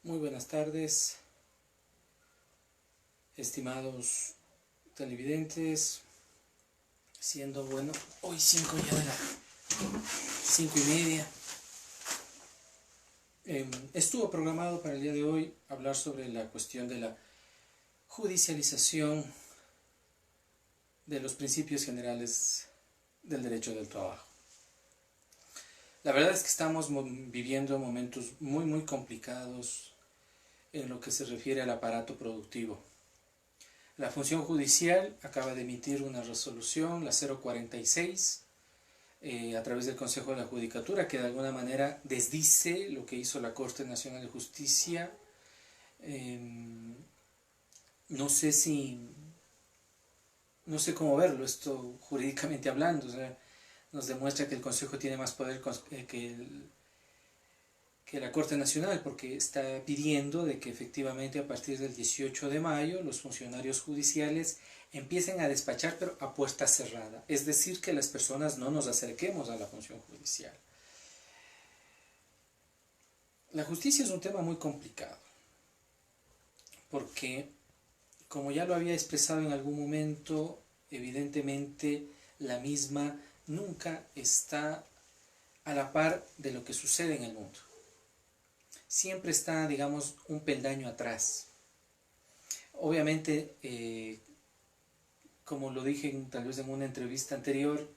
Muy buenas tardes, estimados televidentes, siendo hoy 5:30. Estuvo programado para el día de hoy hablar sobre la cuestión de la judicialización de los principios generales del derecho del trabajo. La verdad es que estamos viviendo momentos muy complicados en lo que se refiere al aparato productivo. La función judicial acaba de emitir una resolución, la 046, a través del Consejo de la Judicatura, que de alguna manera desdice lo que hizo la Corte Nacional de Justicia. No sé cómo verlo esto jurídicamente hablando. O sea, nos demuestra que el Consejo tiene más poder que la Corte Nacional, porque está pidiendo de que efectivamente a partir del 18 de mayo los funcionarios judiciales empiecen a despachar, pero a puerta cerrada. Es decir, que las personas no nos acerquemos a la función judicial. La justicia es un tema muy complicado, porque, como ya lo había expresado en algún momento, evidentemente la misma nunca está a la par de lo que sucede en el mundo. Siempre está, digamos, un peldaño atrás. Obviamente, como lo dije tal vez en una entrevista anterior,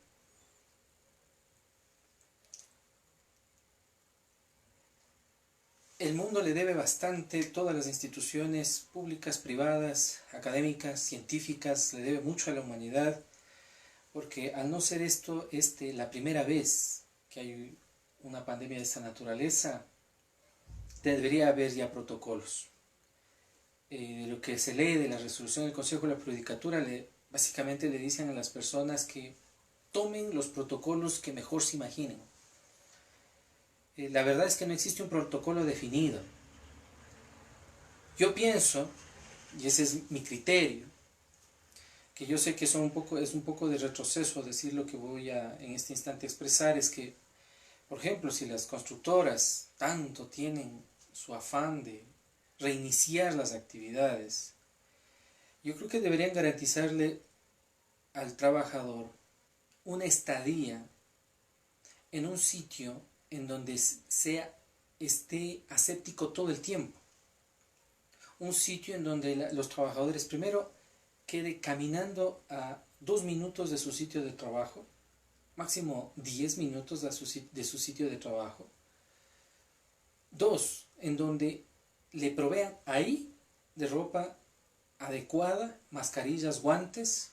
el mundo le debe bastante, todas las instituciones públicas, privadas, académicas, científicas, le debe mucho a la humanidad, porque al no ser esto la primera vez que hay una pandemia de esta naturaleza, debería haber ya protocolos. De lo que se lee de la resolución del Consejo de la Judicatura, básicamente le dicen a las personas que tomen los protocolos que mejor se imaginen. La verdad es que no existe un protocolo definido. Yo pienso, y ese es mi criterio, que yo sé que es un poco de retroceso decir lo que voy a en este instante expresar, es que, por ejemplo, si las constructoras tanto tienen su afán de reiniciar las actividades, yo creo que deberían garantizarle al trabajador una estadía en un sitio en donde esté aséptico todo el tiempo. Un sitio en donde los trabajadores primero quede caminando a 2 minutos de su sitio de trabajo, máximo 10 minutos de su sitio de trabajo. 2, en donde le provean ahí de ropa adecuada, mascarillas, guantes,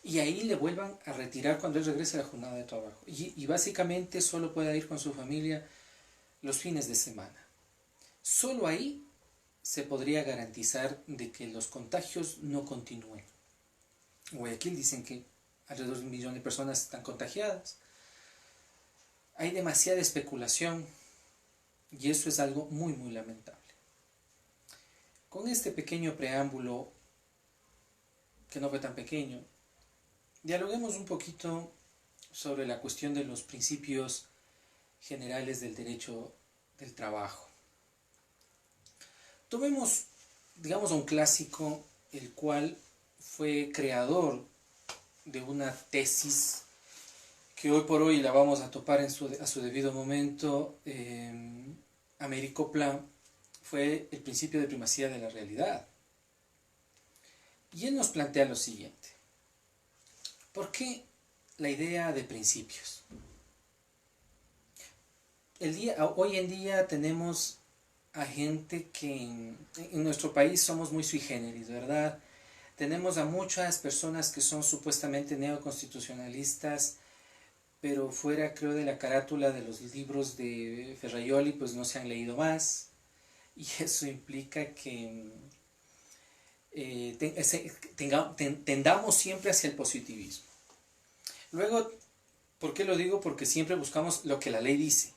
y ahí le vuelvan a retirar cuando él regrese a la jornada de trabajo. Y básicamente solo pueda ir con su familia los fines de semana. Solo ahí se podría garantizar de que los contagios no continúen. En Guayaquil dicen que alrededor de 1 millón de personas están contagiadas. Hay demasiada especulación y eso es algo muy lamentable. Con este pequeño preámbulo, que no fue tan pequeño, dialoguemos un poquito sobre la cuestión de los principios generales del derecho del trabajo. Tomemos, digamos, a un clásico, el cual fue creador de una tesis que hoy por hoy la vamos a topar a su debido momento. Américo Pla fue el principio de primacía de la realidad. Y él nos plantea lo siguiente: ¿por qué la idea de principios? Hoy en día tenemos a gente que en nuestro país somos muy sui generis, ¿verdad? Tenemos a muchas personas que son supuestamente neoconstitucionalistas, pero fuera, creo, de la carátula de los libros de Ferraioli, pues no se han leído más, y eso implica que tendamos siempre hacia el positivismo. Luego, ¿por qué lo digo? Porque siempre buscamos lo que la ley dice.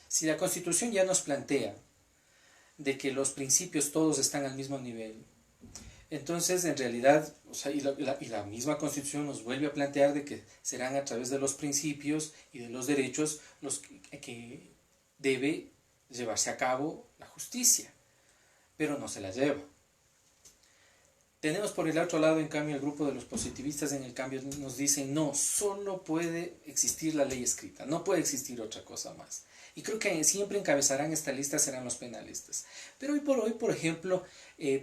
Si la Constitución ya nos plantea de que los principios todos están al mismo nivel, entonces en realidad, o sea, y la misma Constitución nos vuelve a plantear de que serán a través de los principios y de los derechos los que debe llevarse a cabo la justicia, pero no se la lleva. Tenemos por el otro lado, en cambio, el grupo de los positivistas en el cambio nos dicen, no, solo puede existir la ley escrita, no puede existir otra cosa más. Y creo que siempre encabezarán esta lista serán los penalistas. Pero hoy, por ejemplo,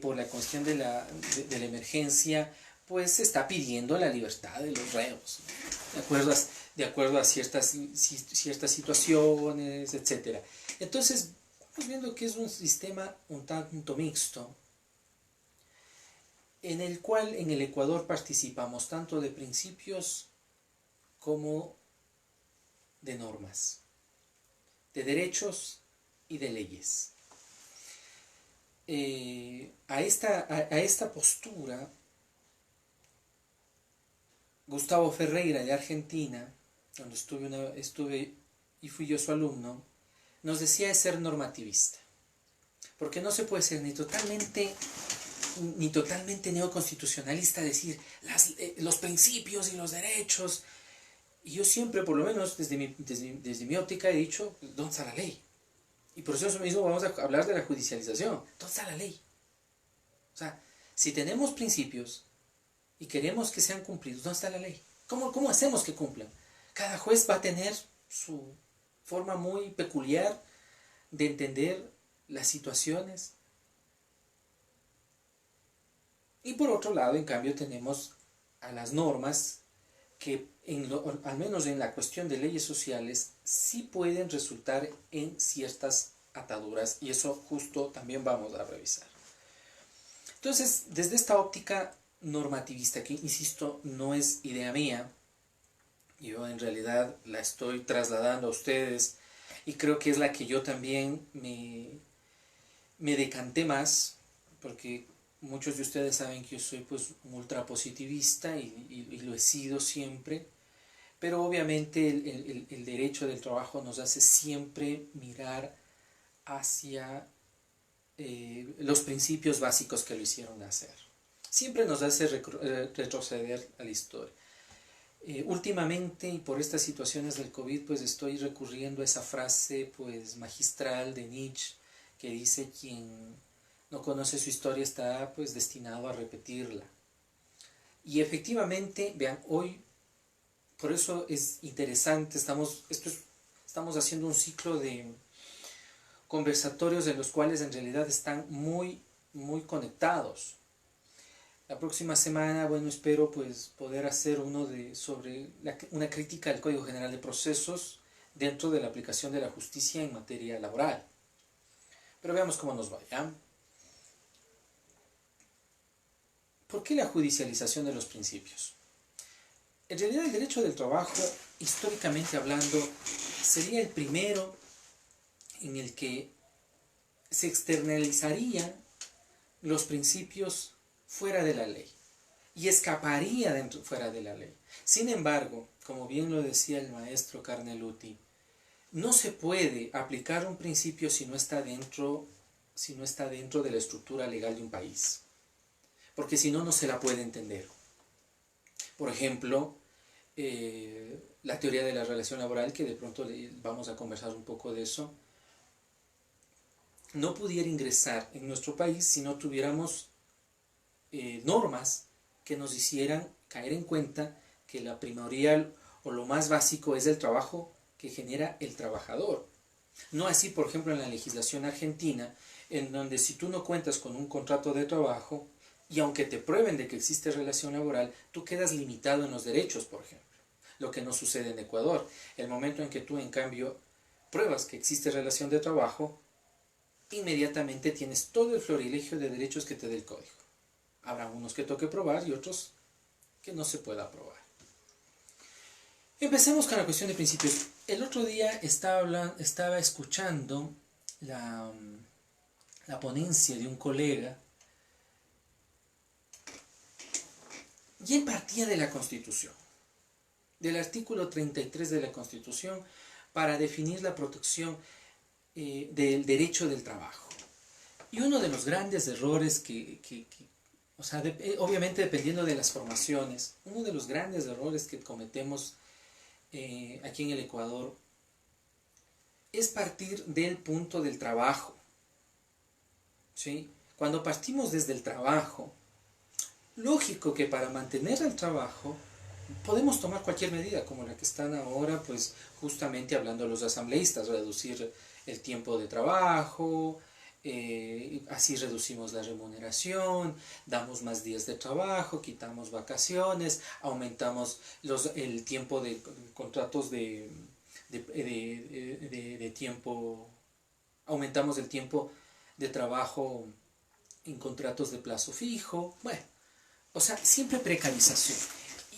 por la cuestión de la emergencia, pues se está pidiendo la libertad de los reos, de acuerdo a ciertas situaciones, etc. Entonces, vamos viendo que es un sistema un tanto mixto, en el cual en el Ecuador participamos tanto de principios como de normas, de derechos y de leyes. A esta postura, Gustavo Ferreira de Argentina, donde estuve y fui yo su alumno, nos decía de ser normativista, porque no se puede ser ni totalmente neoconstitucionalista, decir los principios y los derechos. Y yo siempre, por lo menos desde mi óptica, he dicho, ¿dónde está la ley? Y por eso mismo vamos a hablar de la judicialización. ¿Dónde está la ley? O sea, si tenemos principios y queremos que sean cumplidos, ¿dónde está la ley? ¿Cómo hacemos que cumplan? Cada juez va a tener su forma muy peculiar de entender las situaciones. Y por otro lado, en cambio, tenemos a las normas que, al menos en la cuestión de leyes sociales, sí pueden resultar en ciertas ataduras, y eso justo también vamos a revisar. Entonces, desde esta óptica normativista, que insisto, no es idea mía, yo en realidad la estoy trasladando a ustedes, y creo que es la que yo también me decanté más, porque muchos de ustedes saben que yo soy pues un ultrapositivista y lo he sido siempre, pero obviamente el derecho del trabajo nos hace siempre mirar hacia los principios básicos que lo hicieron nacer. Siempre nos hace retroceder a la historia. Últimamente, y por estas situaciones del COVID, pues estoy recurriendo a esa frase pues magistral de Nietzsche, que dice: quien no conoce su historia está pues destinado a repetirla. Y efectivamente, vean, hoy, por eso es interesante, estamos haciendo un ciclo de conversatorios en los cuales en realidad están muy conectados. La próxima semana, bueno, espero pues poder hacer uno sobre una crítica al Código General de Procesos dentro de la aplicación de la justicia en materia laboral. Pero veamos cómo nos va, ¿ya? ¿Por qué la judicialización de los principios? En realidad el derecho del trabajo, históricamente hablando, sería el primero en el que se externalizarían los principios fuera de la ley y escaparía fuera de la ley. Sin embargo, como bien lo decía el maestro Carneluti, no se puede aplicar un principio si no está dentro de la estructura legal de un país, porque si no, no se la puede entender. Por ejemplo, la teoría de la relación laboral, que de pronto vamos a conversar un poco de eso, no pudiera ingresar en nuestro país si no tuviéramos normas que nos hicieran caer en cuenta que la primordial o lo más básico es el trabajo que genera el trabajador. No así, por ejemplo, en la legislación argentina, en donde si tú no cuentas con un contrato de trabajo, y aunque te prueben de que existe relación laboral, tú quedas limitado en los derechos, por ejemplo. Lo que no sucede en Ecuador. El momento en que tú, en cambio, pruebas que existe relación de trabajo, inmediatamente tienes todo el florilegio de derechos que te dé el código. Habrá unos que toque probar y otros que no se pueda probar. Empecemos con la cuestión de principios. El otro día estaba escuchando la ponencia de un colega, y él partía de la Constitución, del artículo 33 de la Constitución, para definir la protección del derecho del trabajo. Y uno de los grandes errores o sea, obviamente dependiendo de las formaciones, uno de los grandes errores que cometemos aquí en el Ecuador es partir del punto del trabajo, ¿sí? Cuando partimos desde el trabajo, lógico que para mantener el trabajo podemos tomar cualquier medida, como la que están ahora, pues justamente hablando los asambleístas, reducir el tiempo de trabajo, así reducimos la remuneración, damos más días de trabajo, quitamos vacaciones, aumentamos el tiempo de contratos de tiempo, aumentamos el tiempo de trabajo en contratos de plazo fijo, bueno, o sea, siempre precarización.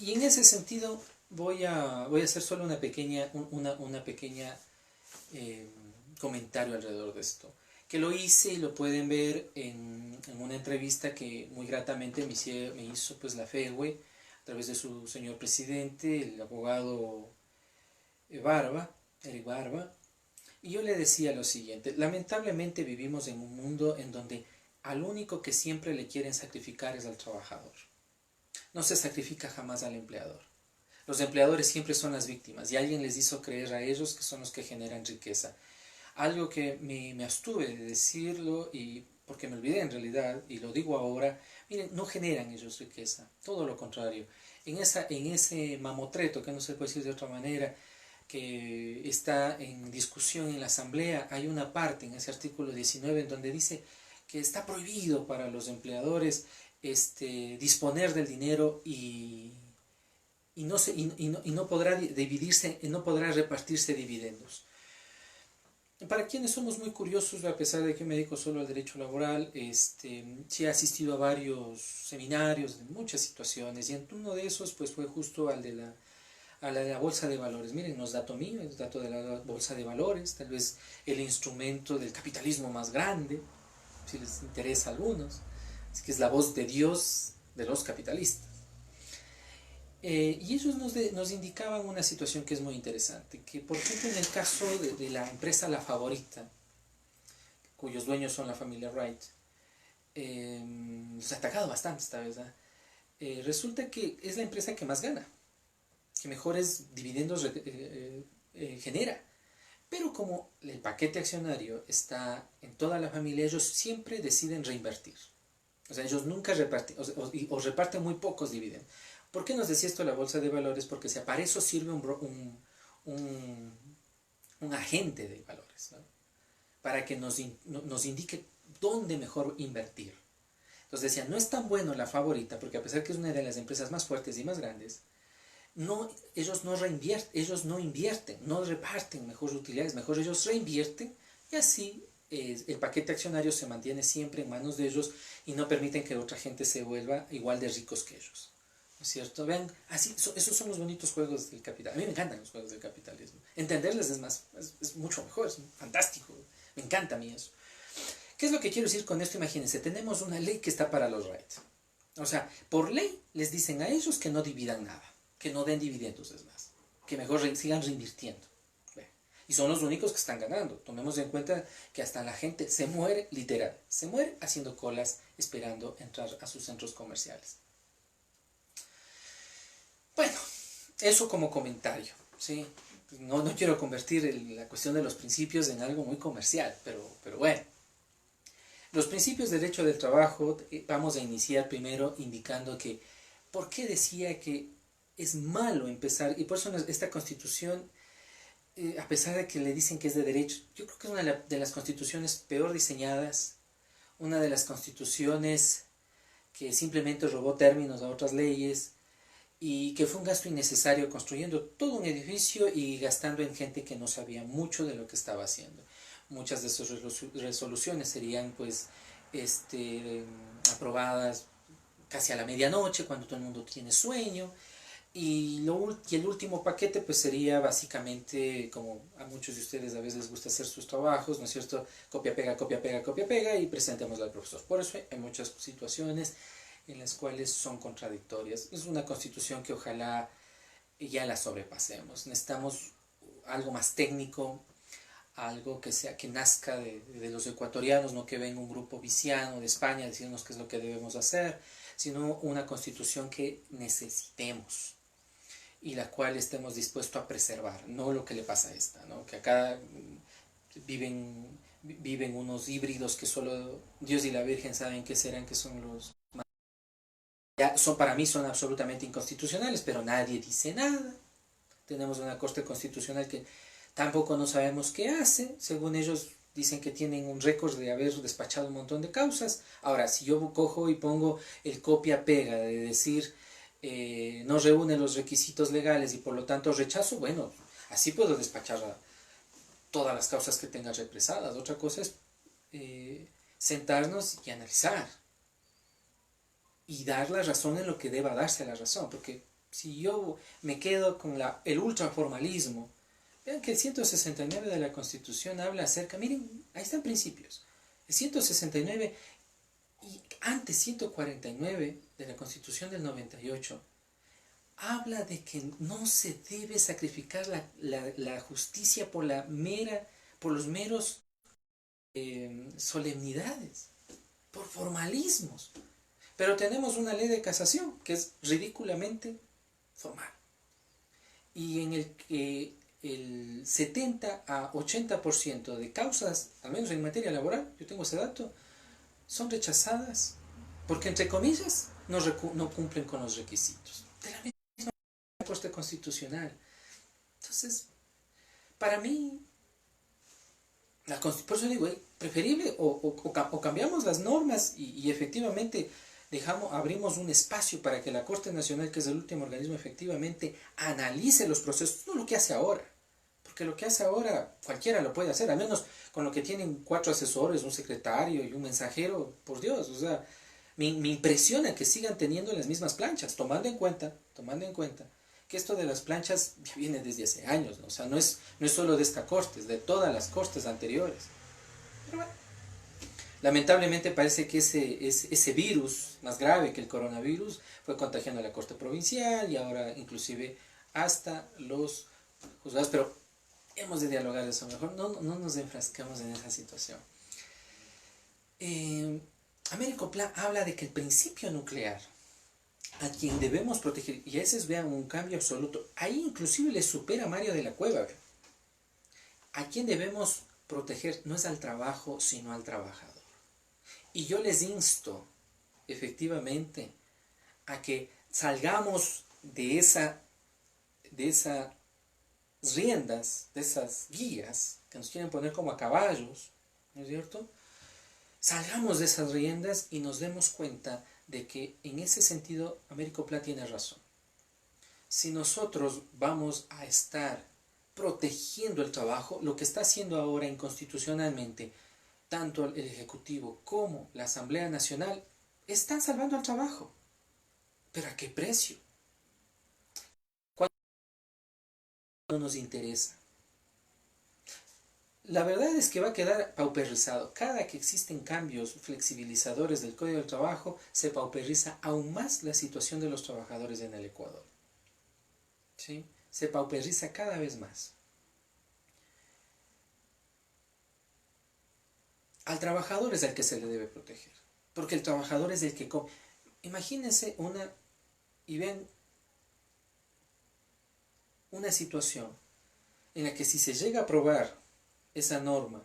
Y en ese sentido voy a hacer solo una pequeña comentario alrededor de esto, que lo hice y lo pueden ver en una entrevista que muy gratamente me hizo pues la FEWE a través de su señor presidente, el abogado Eric Barba, y yo le decía lo siguiente: lamentablemente vivimos en un mundo en donde al único que siempre le quieren sacrificar es al trabajador. No se sacrifica jamás al empleador. Los empleadores siempre son las víctimas y alguien les hizo creer a ellos que son los que generan riqueza. Algo que me abstuve de decirlo y porque me olvidé en realidad, y lo digo ahora: miren, no generan ellos riqueza, todo lo contrario. En ese mamotreto, que no se puede decir de otra manera, que está en discusión en la Asamblea, hay una parte en ese artículo 19 en donde dice que está prohibido para los empleadores disponer del dinero y no podrá dividirse, no podrá repartirse dividendos. Para quienes somos muy curiosos, a pesar de que me dedico solo al derecho laboral, sí he asistido a varios seminarios de muchas situaciones, y en uno de esos pues fue justo a la de la bolsa de valores. Miren, no es dato mío, es dato de la bolsa de valores, tal vez el instrumento del capitalismo más grande, si les interesa a algunos, es que es la voz de Dios de los capitalistas. Y ellos nos indicaban una situación que es muy interesante, que por ejemplo en el caso de la empresa La Favorita, cuyos dueños son la familia Wright, los ha atacado bastante esta vez, resulta que es la empresa que más gana, que mejores dividendos genera. Pero como el paquete accionario está en toda la familia, ellos siempre deciden reinvertir. O sea, ellos nunca reparten, o reparten muy pocos dividendos. ¿Por qué nos decía esto la bolsa de valores? Porque para eso sirve un agente de valores, ¿no? Para que nos indique dónde mejor invertir. Entonces decía, no es tan bueno La Favorita, porque a pesar que es una de las empresas más fuertes y más grandes, ellos no invierten, no reparten mejores utilidades, mejor ellos reinvierten, y así el paquete accionario se mantiene siempre en manos de ellos y no permiten que otra gente se vuelva igual de ricos que ellos. ¿No es cierto? Vean, así, esos son los bonitos juegos del capital. A mí me encantan los juegos del capitalismo. Entenderles es mucho mejor, es fantástico. Me encanta a mí eso. ¿Qué es lo que quiero decir con esto? Imagínense, tenemos una ley que está para los rights. O sea, por ley les dicen a ellos que no dividan nada, que no den dividendos, es más, que mejor sigan reinvirtiendo. Y son los únicos que están ganando. Tomemos en cuenta que hasta la gente se muere, literal, se muere haciendo colas esperando entrar a sus centros comerciales. Bueno, eso como comentario, ¿sí? No quiero convertir la cuestión de los principios en algo muy comercial, pero bueno. Los principios del derecho del trabajo, vamos a iniciar primero indicando que, ¿por qué decía que es malo empezar? Y por eso esta constitución, a pesar de que le dicen que es de derecho, yo creo que es una de las constituciones peor diseñadas, una de las constituciones que simplemente robó términos a otras leyes, y que fue un gasto innecesario construyendo todo un edificio y gastando en gente que no sabía mucho de lo que estaba haciendo. Muchas de sus resoluciones serían pues aprobadas casi a la medianoche, cuando todo el mundo tiene sueño, y el último paquete pues sería básicamente, como a muchos de ustedes a veces les gusta hacer sus trabajos, ¿no es cierto? Copia, pega, copia, pega, copia, pega, y presentémoslo al profesor. Por eso hay muchas situaciones en las cuales son contradictorias. Es una constitución que ojalá ya la sobrepasemos. Necesitamos algo más técnico, algo que nazca de los ecuatorianos, no que venga un grupo viciano de España a decirnos qué es lo que debemos hacer, sino una constitución que necesitemos y la cual estemos dispuestos a preservar, no lo que le pasa a esta, ¿no? Que acá viven unos híbridos que solo Dios y la Virgen saben qué serán, que son los... Ya son, para mí son absolutamente inconstitucionales, pero nadie dice nada. Tenemos una Corte Constitucional que tampoco no sabemos qué hace. Según ellos dicen que tienen un récord de haber despachado un montón de causas. Ahora, si yo cojo y pongo el copia-pega de decir no reúne los requisitos legales y por lo tanto rechazo, bueno, así puedo despachar todas las causas que tenga represadas. Otra cosa es sentarnos y analizar y dar la razón en lo que deba darse la razón, porque si yo me quedo con el ultraformalismo, vean que el 169 de la Constitución habla acerca, miren, ahí están principios, el 169 y antes 149 de la Constitución del 98 habla de que no se debe sacrificar la justicia por los meros solemnidades, por formalismos. Pero tenemos una ley de casación que es ridículamente formal y en el que el 70 a 80% de causas, al menos en materia laboral, yo tengo ese dato, son rechazadas porque, entre comillas, no cumplen con los requisitos de la misma Corte Constitucional. Entonces, para mí, por eso digo, preferible o cambiamos las normas y efectivamente abrimos un espacio para que la Corte Nacional, que es el último organismo, efectivamente analice los procesos, no lo que hace ahora, porque lo que hace ahora cualquiera lo puede hacer, al menos con lo que tienen 4 asesores, un secretario y un mensajero, por Dios, o sea, me impresiona que sigan teniendo las mismas planchas, tomando en cuenta que esto de las planchas ya viene desde hace años, ¿no? O sea, no es solo de esta corte, es de todas las cortes anteriores. Pero bueno, lamentablemente parece que ese virus, más grave que el coronavirus, fue contagiando a la Corte Provincial y ahora inclusive hasta los juzgados, pero hemos de dialogar eso mejor, no nos enfrascamos en esa situación. Américo Pla habla de que el principio nuclear, a quien debemos proteger, y a veces vean un cambio absoluto, ahí inclusive le supera a Mario de la Cueva, ¿ve? A quien debemos proteger no es al trabajo, sino al trabajador. Y yo les insto, efectivamente, a que salgamos de esas riendas, de esas guías que nos quieren poner como a caballos, ¿no es cierto? Salgamos de esas riendas y nos demos cuenta de que en ese sentido Américo Pla tiene razón. Si nosotros vamos a estar protegiendo el trabajo, lo que está haciendo ahora inconstitucionalmente tanto el Ejecutivo como la Asamblea Nacional están salvando al trabajo. ¿Pero a qué precio? ¿Cuánto no nos interesa? La verdad es que va a quedar pauperizado. Cada que existen cambios flexibilizadores del Código del Trabajo, se pauperiza aún más la situación de los trabajadores en el Ecuador. ¿Sí? Se pauperiza cada vez más. Al trabajador es el que se le debe proteger, porque el trabajador es el que come. Imagínense y ven una situación en la que si se llega a aprobar esa norma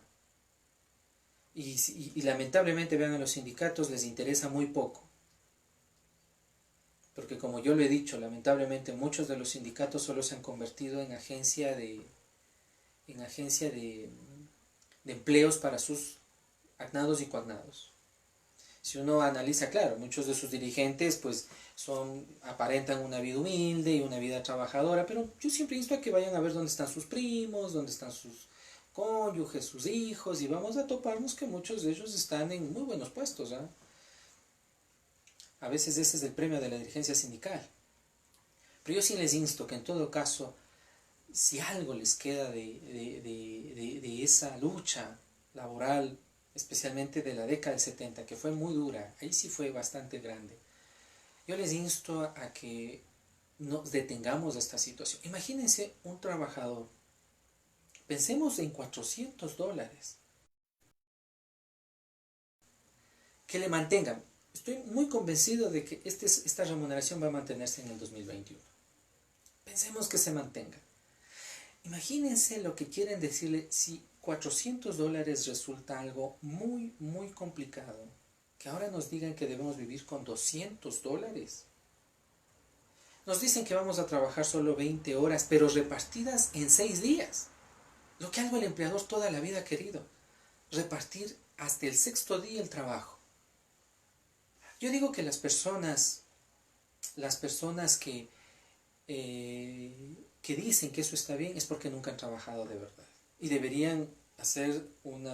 y lamentablemente vean a los sindicatos les interesa muy poco, porque como yo lo he dicho, lamentablemente muchos de los sindicatos solo se han convertido en agencia de empleos para sus agnados y coagnados. Si uno analiza, claro, muchos de sus dirigentes pues aparentan una vida humilde y una vida trabajadora, pero yo siempre insto a que vayan a ver dónde están sus primos, dónde están sus cónyuges, sus hijos, y vamos a toparnos que muchos de ellos están en muy buenos puestos, ¿eh? A veces ese es el premio de la dirigencia sindical. Pero yo sí les insto que en todo caso, si algo les queda de esa lucha laboral, especialmente de la década del 70, que fue muy dura, ahí sí fue bastante grande, yo les insto a que nos detengamos de esta situación. Imagínense un trabajador, pensemos en $400, que le mantengan. Estoy muy convencido de que esta remuneración va a mantenerse en el 2021. Pensemos que se mantenga. Imagínense lo que quieren decirle si $400 resulta algo muy, muy complicado. Que ahora nos digan que debemos vivir con $200. Nos dicen que vamos a trabajar solo 20 horas, pero repartidas en 6 días. Lo que algo el empleador toda la vida ha querido. Repartir hasta el sexto día el trabajo. Yo digo que las personas que dicen que eso está bien es porque nunca han trabajado de verdad. Y deberían hacer un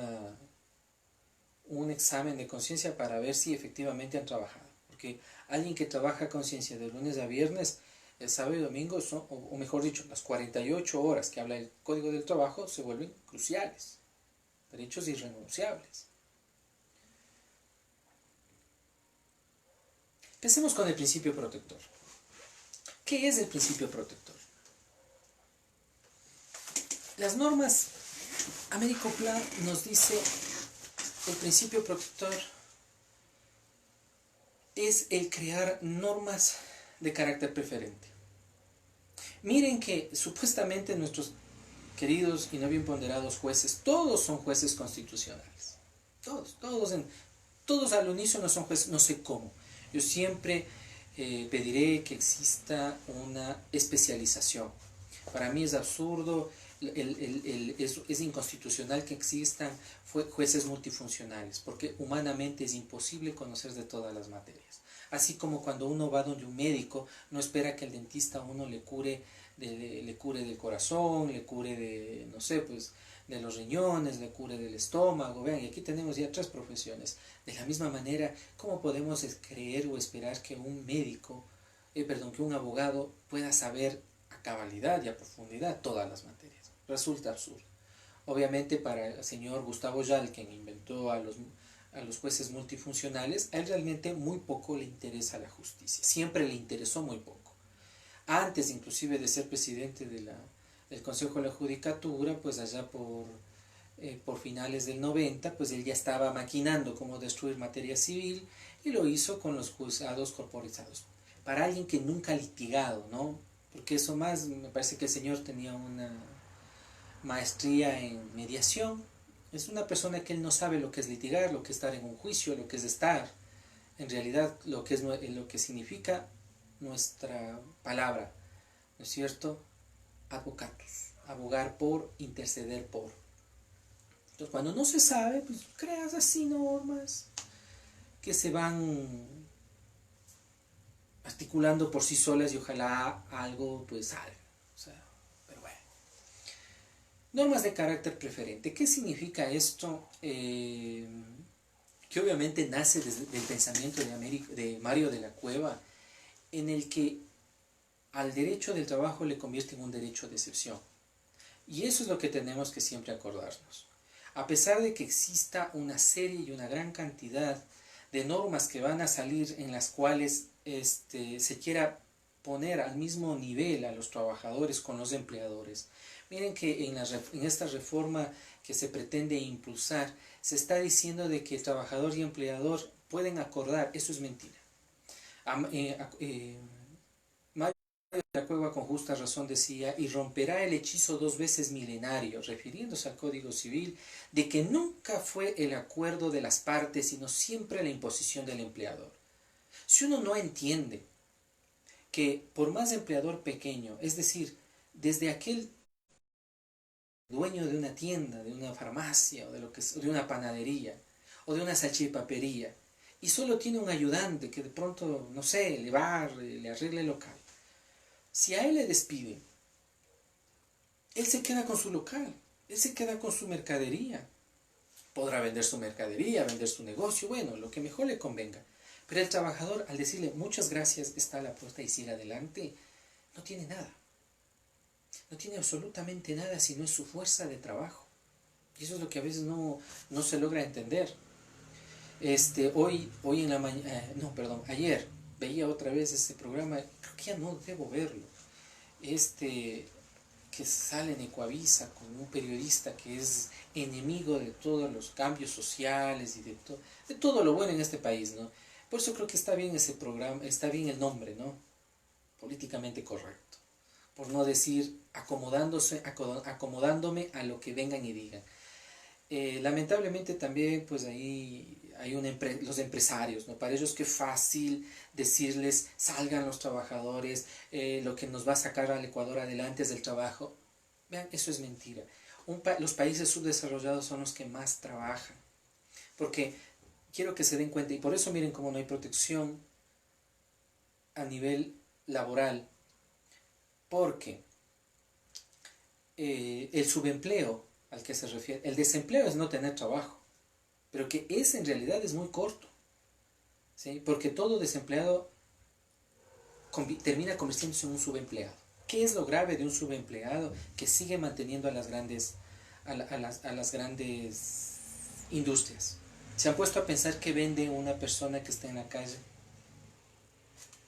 examen de conciencia para ver si efectivamente han trabajado. Porque alguien que trabaja a conciencia de lunes a viernes, el sábado y domingo son, o mejor dicho, las 48 horas que habla el Código del Trabajo se vuelven cruciales, derechos irrenunciables. Empecemos con el principio protector. ¿Qué es el principio protector? Las normas, Américo Pla nos dice, el principio protector es el crear normas de carácter preferente. Miren que supuestamente nuestros queridos y no bien ponderados jueces, todos son jueces constitucionales. Todos al unísono son jueces, no sé cómo. Yo siempre pediré que exista una especialización. Para mí es absurdo, es inconstitucional que existan jueces multifuncionales, porque humanamente es imposible conocer de todas las materias. Así como cuando uno va donde un médico, no espera que el dentista a uno le cure del corazón, le cure de, no sé, pues, de los riñones, le cure del estómago. Vean, y aquí tenemos ya 3 profesiones. De la misma manera, ¿cómo podemos creer o esperar que un médico, que un abogado pueda saber a cabalidad y a profundidad todas las materias? Resulta absurdo. Obviamente para el señor Gustavo Yal, quien inventó a los jueces multifuncionales, a él realmente muy poco le interesa la justicia. Siempre le interesó muy poco. Antes inclusive de ser presidente del Consejo de la Judicatura, pues allá por finales del 90, pues él ya estaba maquinando cómo destruir materia civil y lo hizo con los juzgados corporizados. Para alguien que nunca ha litigado, ¿no? Porque eso más, me parece que el señor tenía una maestría en mediación. Es una persona que él no sabe lo que es litigar, lo que es estar en un juicio, lo que es estar, en realidad, lo que significa nuestra palabra, ¿no es cierto? Advocatus, abogar por, interceder por. Entonces, cuando no se sabe, pues creas así normas que se van articulando por sí solas y ojalá algo, pues salga. O sea, pero bueno. Normas de carácter preferente. ¿Qué significa esto? Que obviamente nace desde el pensamiento de Mario de la Cueva, en el que al derecho del trabajo le convierte en un derecho de excepción. Y eso es lo que tenemos que siempre acordarnos. A pesar de que exista una serie y una gran cantidad de normas que van a salir en las cuales se quiera poner al mismo nivel a los trabajadores con los empleadores. Miren que en esta reforma que se pretende impulsar, se está diciendo de que el trabajador y empleador pueden acordar, eso es mentira. Mario de la Cueva con justa razón decía, y romperá el hechizo 2 veces milenario, refiriéndose al Código Civil, de que nunca fue el acuerdo de las partes, sino siempre la imposición del empleador. Si uno no entiende que por más empleador pequeño, es decir, desde aquel dueño de una tienda, de una farmacia, o de una panadería, o de una salchipapería, y solo tiene un ayudante que de pronto, no sé, le barre, le arregle el local. Si a él le despiden, él se queda con su local, él se queda con su mercadería. Podrá vender su mercadería, vender su negocio, bueno, lo que mejor le convenga. Pero el trabajador, al decirle muchas gracias, está a la puerta y sigue adelante, no tiene nada. No tiene absolutamente nada si no es su fuerza de trabajo. Y eso es lo que a veces no se logra entender. Hoy en la mañana, ayer veía otra vez ese programa, creo que ya no debo verlo. Que sale en Ecuavisa con un periodista que es enemigo de todos los cambios sociales y de todo lo bueno en este país, ¿no? Por eso creo que está bien ese programa, está bien el nombre, ¿no? Políticamente correcto. Por no decir acomodándome a lo que vengan y digan. Lamentablemente también pues ahí hay los empresarios, ¿no? Para ellos qué fácil decirles salgan los trabajadores, lo que nos va a sacar al Ecuador adelante es el trabajo. Vean, eso es mentira. Los países subdesarrollados son los que más trabajan, porque quiero que se den cuenta, y por eso miren cómo no hay protección a nivel laboral, porque el subempleo al que se refiere, el desempleo es no tener trabajo, pero que ese en realidad es muy corto, ¿sí? Porque todo desempleado termina convirtiéndose en un subempleado. ¿Qué es lo grave de un subempleado que sigue manteniendo a las grandes, a las grandes industrias? ¿Se han puesto a pensar qué vende una persona que está en la calle?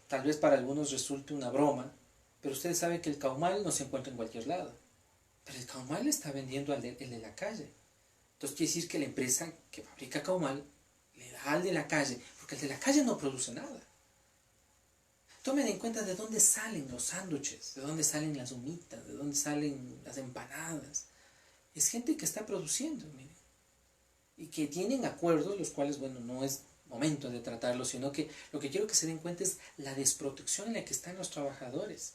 Tal vez para algunos resulte una broma, pero ustedes saben que el caumal no se encuentra en cualquier lado. Pero el caumal está vendiendo el de la calle. Entonces quiere decir que la empresa que fabrica caumal le da al de la calle, porque el de la calle no produce nada. Tomen en cuenta de dónde salen los sándwiches, de dónde salen las humitas, de dónde salen las empanadas. Es gente que está produciendo, miren. Y que tienen acuerdos, los cuales, bueno, no es momento de tratarlos, sino que lo que quiero que se den cuenta es la desprotección en la que están los trabajadores.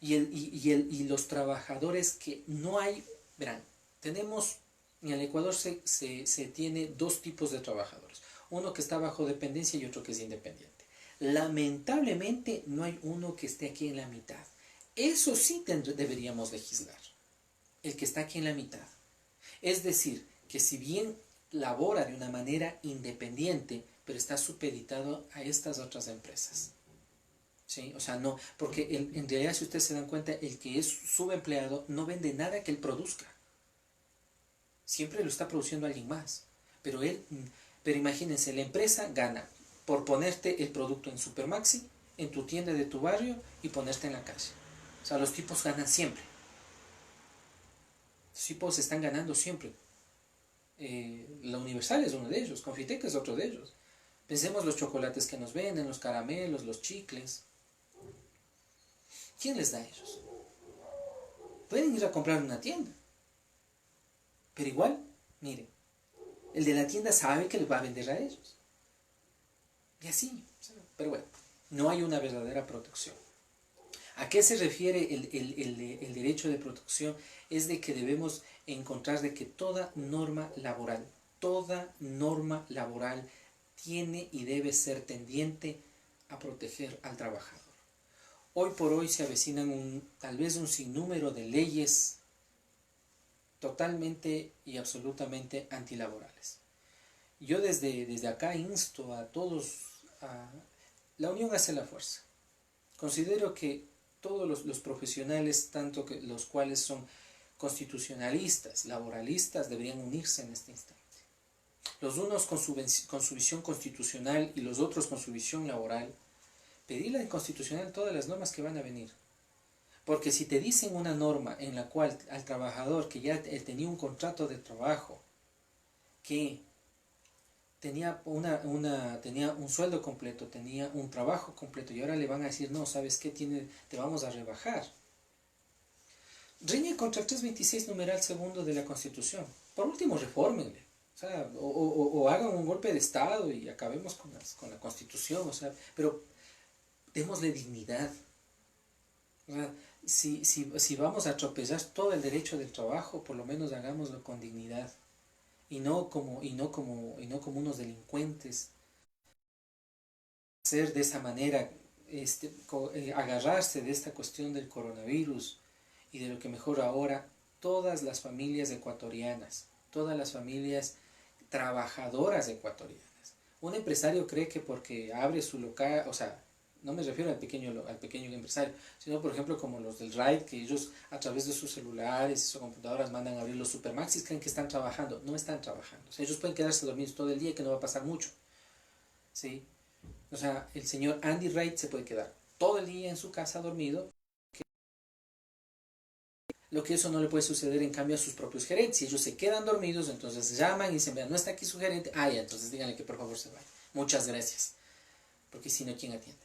Y los trabajadores que no hay, verán, tenemos, en el Ecuador se tiene dos tipos de trabajadores. Uno que está bajo dependencia y otro que es independiente. Lamentablemente no hay uno que esté aquí en la mitad. Eso sí deberíamos legislar. El que está aquí en la mitad. Es decir, que si bien labora de una manera independiente, pero está supeditado a estas otras empresas. ¿Sí? O sea, no, porque en realidad si ustedes se dan cuenta, el que es subempleado no vende nada que él produzca. Siempre lo está produciendo alguien más. Pero imagínense, la empresa gana por ponerte el producto en Supermaxi, en tu tienda de tu barrio y ponerte en la calle. O sea, los tipos ganan siempre. Los tipos están ganando siempre. La Universal es uno de ellos, Confitec es otro de ellos. Pensemos los chocolates que nos venden, los caramelos, los chicles. ¿Quién les da a ellos? Pueden ir a comprar en una tienda. Pero igual, miren, el de la tienda sabe que les va a vender a ellos. Y así, pero bueno, no hay una verdadera protección. ¿A qué se refiere el derecho de protección? Es de que debemos encontrar de que toda norma laboral tiene y debe ser tendiente a proteger al trabajador. Hoy por hoy se avecinan tal vez un sinnúmero de leyes totalmente y absolutamente antilaborales. Yo desde acá insto a todos, la unión hace la fuerza. Considero que todos los profesionales, tanto que los cuales son constitucionalistas, laboralistas, deberían unirse en este instante. Los unos con su visión constitucional y los otros con su visión laboral, pedirle en constitucional todas las normas que van a venir. Porque si te dicen una norma en la cual al trabajador que ya tenía un contrato de trabajo, que tenía un sueldo completo, tenía un trabajo completo y ahora le van a decir, no, ¿sabes qué? Te vamos a rebajar. Riñe contra el 326 numeral segundo de la Constitución. Por último, refórmenle. O sea, o hagan un golpe de Estado y acabemos con la Constitución. O sea, pero démosle dignidad. O sea, si vamos a atropellar todo el derecho del trabajo, por lo menos hagámoslo con dignidad. Y no como unos delincuentes. Ser de esa manera, agarrarse de esta cuestión del coronavirus y de lo que mejor ahora, todas las familias ecuatorianas, todas las familias trabajadoras ecuatorianas. Un empresario cree que porque abre su local, o sea, no me refiero al pequeño empresario, sino por ejemplo como los del RAID, que ellos a través de sus celulares y sus computadoras mandan a abrir los supermaxis, creen que están trabajando. No están trabajando. O sea, ellos pueden quedarse dormidos todo el día y que no va a pasar mucho. ¿Sí? O sea, el señor Andy Reid se puede quedar todo el día en su casa dormido. Lo que eso no le puede suceder en cambio a sus propios gerentes. Si ellos se quedan dormidos, entonces llaman y dicen, vean, no está aquí su gerente. Ah, ya, entonces díganle que por favor se vaya. Muchas gracias. Porque si no, ¿quién atiende?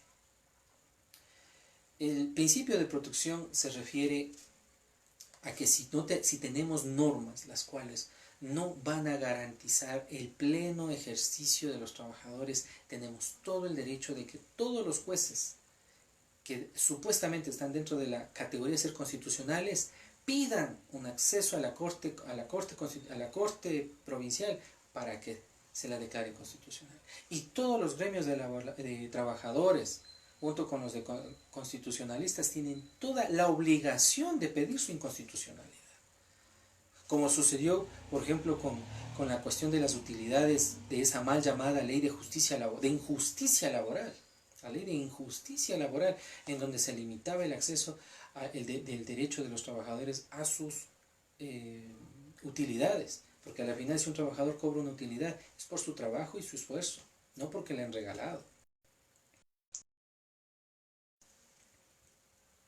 El principio de protección se refiere a que si tenemos normas las cuales no van a garantizar el pleno ejercicio de los trabajadores. Tenemos todo el derecho de que todos los jueces que supuestamente están dentro de la categoría de ser constitucionales pidan un acceso a la corte provincial para que se la declare constitucional. Y todos los gremios de trabajadores, junto con los de constitucionalistas, tienen toda la obligación de pedir su inconstitucionalidad. Como sucedió, por ejemplo, con la cuestión de las utilidades de esa mal llamada ley de injusticia laboral. La ley de injusticia laboral, en donde se limitaba el acceso del derecho de los trabajadores a sus utilidades. Porque a la final, si un trabajador cobra una utilidad, es por su trabajo y su esfuerzo, no porque le han regalado.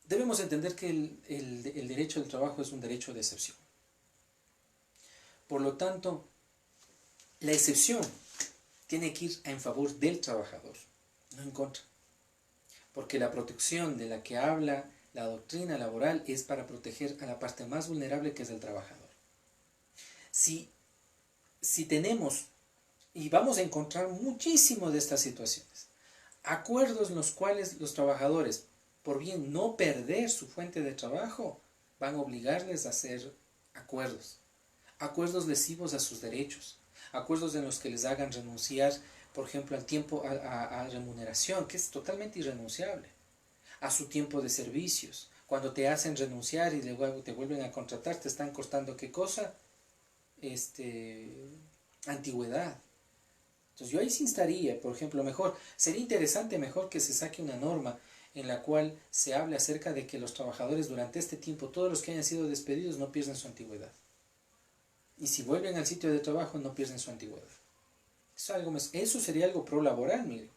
Debemos entender que el derecho del trabajo es un derecho de excepción. Por lo tanto, la excepción tiene que ir en favor del trabajador, no en contra. Porque la protección de la que habla la doctrina laboral es para proteger a la parte más vulnerable, que es el trabajador. Si tenemos, y vamos a encontrar muchísimo de estas situaciones, acuerdos en los cuales los trabajadores, por bien no perder su fuente de trabajo, van a obligarles a hacer acuerdos lesivos a sus derechos, acuerdos en los que les hagan renunciar, por ejemplo, al tiempo, a remuneración, que es totalmente irrenunciable, a su tiempo de servicios. Cuando te hacen renunciar y luego te vuelven a contratar, te están costando ¿qué cosa? Antigüedad. Entonces yo ahí sí instaría, por ejemplo, sería interesante que se saque una norma en la cual se hable acerca de que los trabajadores durante este tiempo, todos los que hayan sido despedidos, no pierden su antigüedad. Y si vuelven al sitio de trabajo, no pierden su antigüedad. Eso sería algo pro laboral, mire.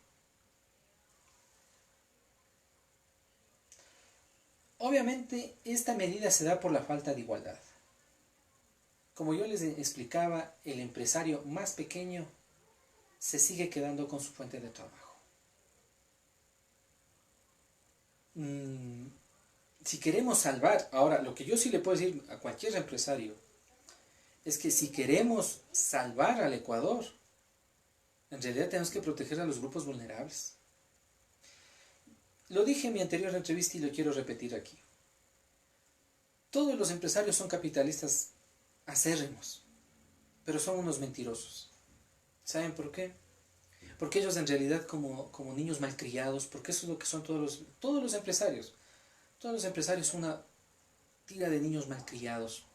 Obviamente, esta medida se da por la falta de igualdad. Como yo les explicaba, el empresario más pequeño se sigue quedando con su fuente de trabajo. Si queremos salvar, ahora, lo que yo sí le puedo decir a cualquier empresario, es que si queremos salvar al Ecuador, en realidad tenemos que proteger a los grupos vulnerables. Lo dije en mi anterior entrevista y lo quiero repetir aquí. Todos los empresarios son capitalistas acérrimos, pero son unos mentirosos. ¿Saben por qué? Porque ellos en realidad como niños malcriados, porque eso es lo que son todos los empresarios. Todos los empresarios son una tira de niños malcriados,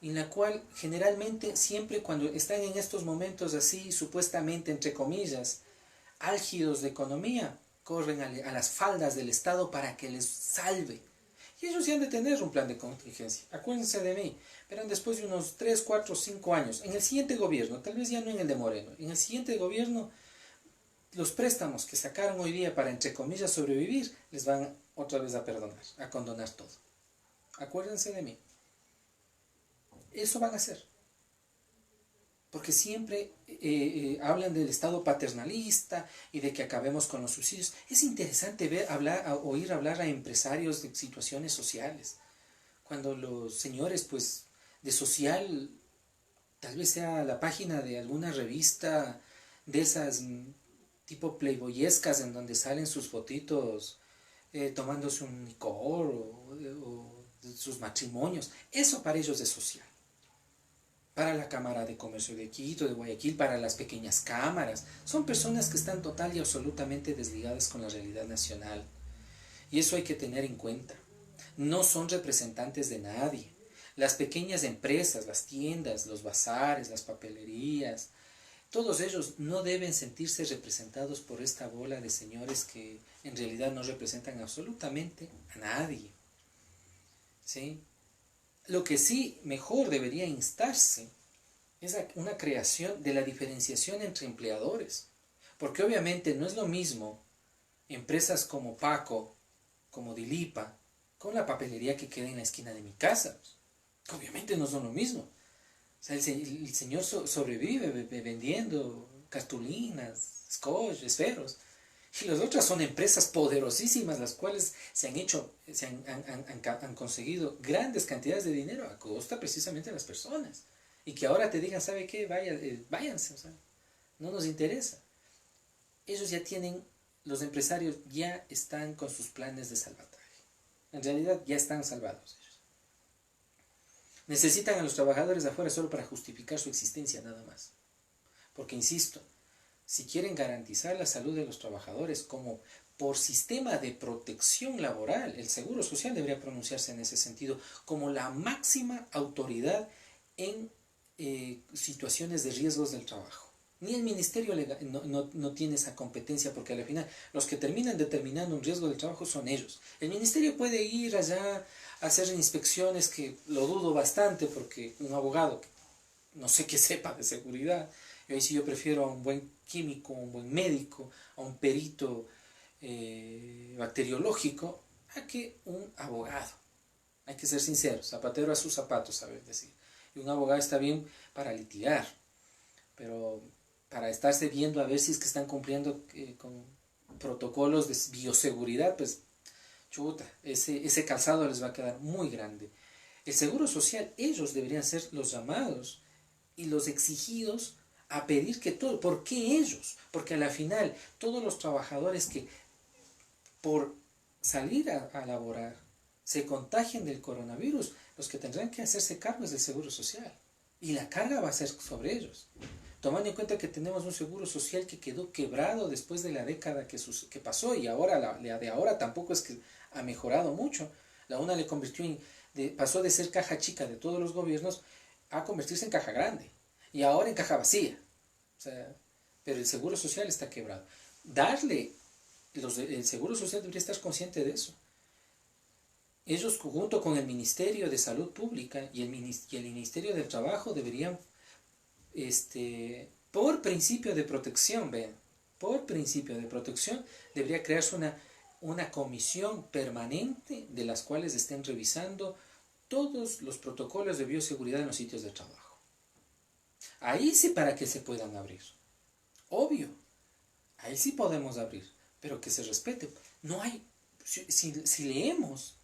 en la cual generalmente siempre cuando están en estos momentos así, supuestamente, entre comillas, álgidos de economía, corren a las faldas del Estado para que les salve. Y ellos ya han de tener un plan de contingencia. Acuérdense de mí. Verán, después de unos 3, 4, 5 años, en el siguiente gobierno, tal vez ya no en el de Moreno, en el siguiente gobierno, los préstamos que sacaron hoy día para, entre comillas, sobrevivir, les van otra vez a perdonar, a condonar todo. Acuérdense de mí. Eso van a hacer. Porque siempre hablan del Estado paternalista y de que acabemos con los subsidios. Es interesante oír hablar a empresarios de situaciones sociales. Cuando los señores, pues, de social, tal vez sea la página de alguna revista de esas tipo playboyescas en donde salen sus fotitos tomándose un licor o sus matrimonios. Eso para ellos es social. Para la Cámara de Comercio de Quito, de Guayaquil, para las pequeñas cámaras. Son personas que están total y absolutamente desligadas con la realidad nacional. Y eso hay que tener en cuenta. No son representantes de nadie. Las pequeñas empresas, las tiendas, los bazares, las papelerías, todos ellos no deben sentirse representados por esta bola de señores que en realidad no representan absolutamente a nadie. ¿Sí? Lo que sí mejor debería instarse es una creación de la diferenciación entre empleadores. Porque obviamente no es lo mismo empresas como Paco, como Dilipa, con la papelería que queda en la esquina de mi casa. Obviamente no son lo mismo. O sea, el señor sobrevive vendiendo cartulinas, scotch, esferos. Y las otras son empresas poderosísimas, las cuales han conseguido grandes cantidades de dinero a costa precisamente de las personas. Y que ahora te digan, ¿sabe qué? Vaya, váyanse, o sea, no nos interesa. Ellos ya tienen, los empresarios ya están con sus planes de salvataje. En realidad ya están salvados ellos. Necesitan a los trabajadores de afuera solo para justificar su existencia, nada más. Porque, insisto, si quieren garantizar la salud de los trabajadores como por sistema de protección laboral, el Seguro Social debería pronunciarse en ese sentido como la máxima autoridad en situaciones de riesgos del trabajo. Ni el Ministerio no tiene esa competencia, porque al final los que terminan determinando un riesgo del trabajo son ellos. El Ministerio puede ir allá a hacer inspecciones, que lo dudo bastante, porque un abogado que no sé qué sepa de seguridad, y ahí sí yo prefiero a un buen químico, a un buen médico, a un perito bacteriológico, a que un abogado. Hay que ser sinceros, zapatero a sus zapatos, sabes decir. Y un abogado está bien para litigar, pero para estarse viendo a ver si es que están cumpliendo con protocolos de bioseguridad, pues chuta, ese calzado les va a quedar muy grande. El Seguro Social, ellos deberían ser los llamados y los exigidos a pedir que todo. ¿Por qué ellos? Porque a la final todos los trabajadores que por salir a laborar se contagien del coronavirus, los que tendrán que hacerse cargo es del Seguro Social. Y la carga va a ser sobre ellos. Tomando en cuenta que tenemos un Seguro Social que quedó quebrado después de la década que pasó, y ahora la de ahora tampoco es que ha mejorado mucho. La UNA le convirtió pasó de ser caja chica de todos los gobiernos a convertirse en caja grande. Y ahora en caja vacía. O sea, pero el Seguro Social está quebrado. El Seguro Social debería estar consciente de eso. Ellos, junto con el Ministerio de Salud Pública y el Ministerio del Trabajo, deberían, por principio de protección, vean, por principio de protección, debería crearse una comisión permanente de las cuales estén revisando todos los protocolos de bioseguridad en los sitios de trabajo. Ahí sí, para que se puedan abrir. Obvio, ahí sí podemos abrir, pero que se respete. No hay, si leemos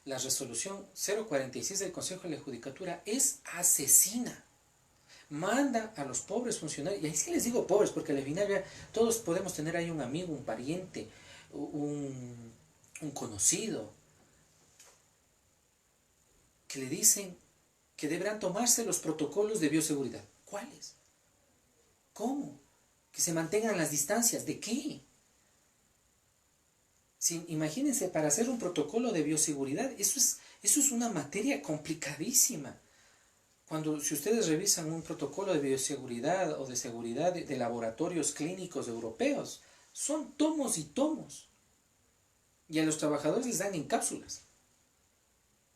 la resolución 046 del Consejo de la Judicatura, es asesina. Manda a los pobres funcionarios, y ahí sí les digo pobres, porque al final ya todos podemos tener ahí un amigo, un pariente, un conocido, que le dicen que deberán tomarse los protocolos de bioseguridad. ¿Cuáles? ¿Cómo? Que se mantengan las distancias. ¿De qué? Imagínense, para hacer un protocolo de bioseguridad, eso es una materia complicadísima. Si ustedes revisan un protocolo de bioseguridad o de seguridad de laboratorios clínicos europeos, son tomos y tomos. Y a los trabajadores les dan en cápsulas.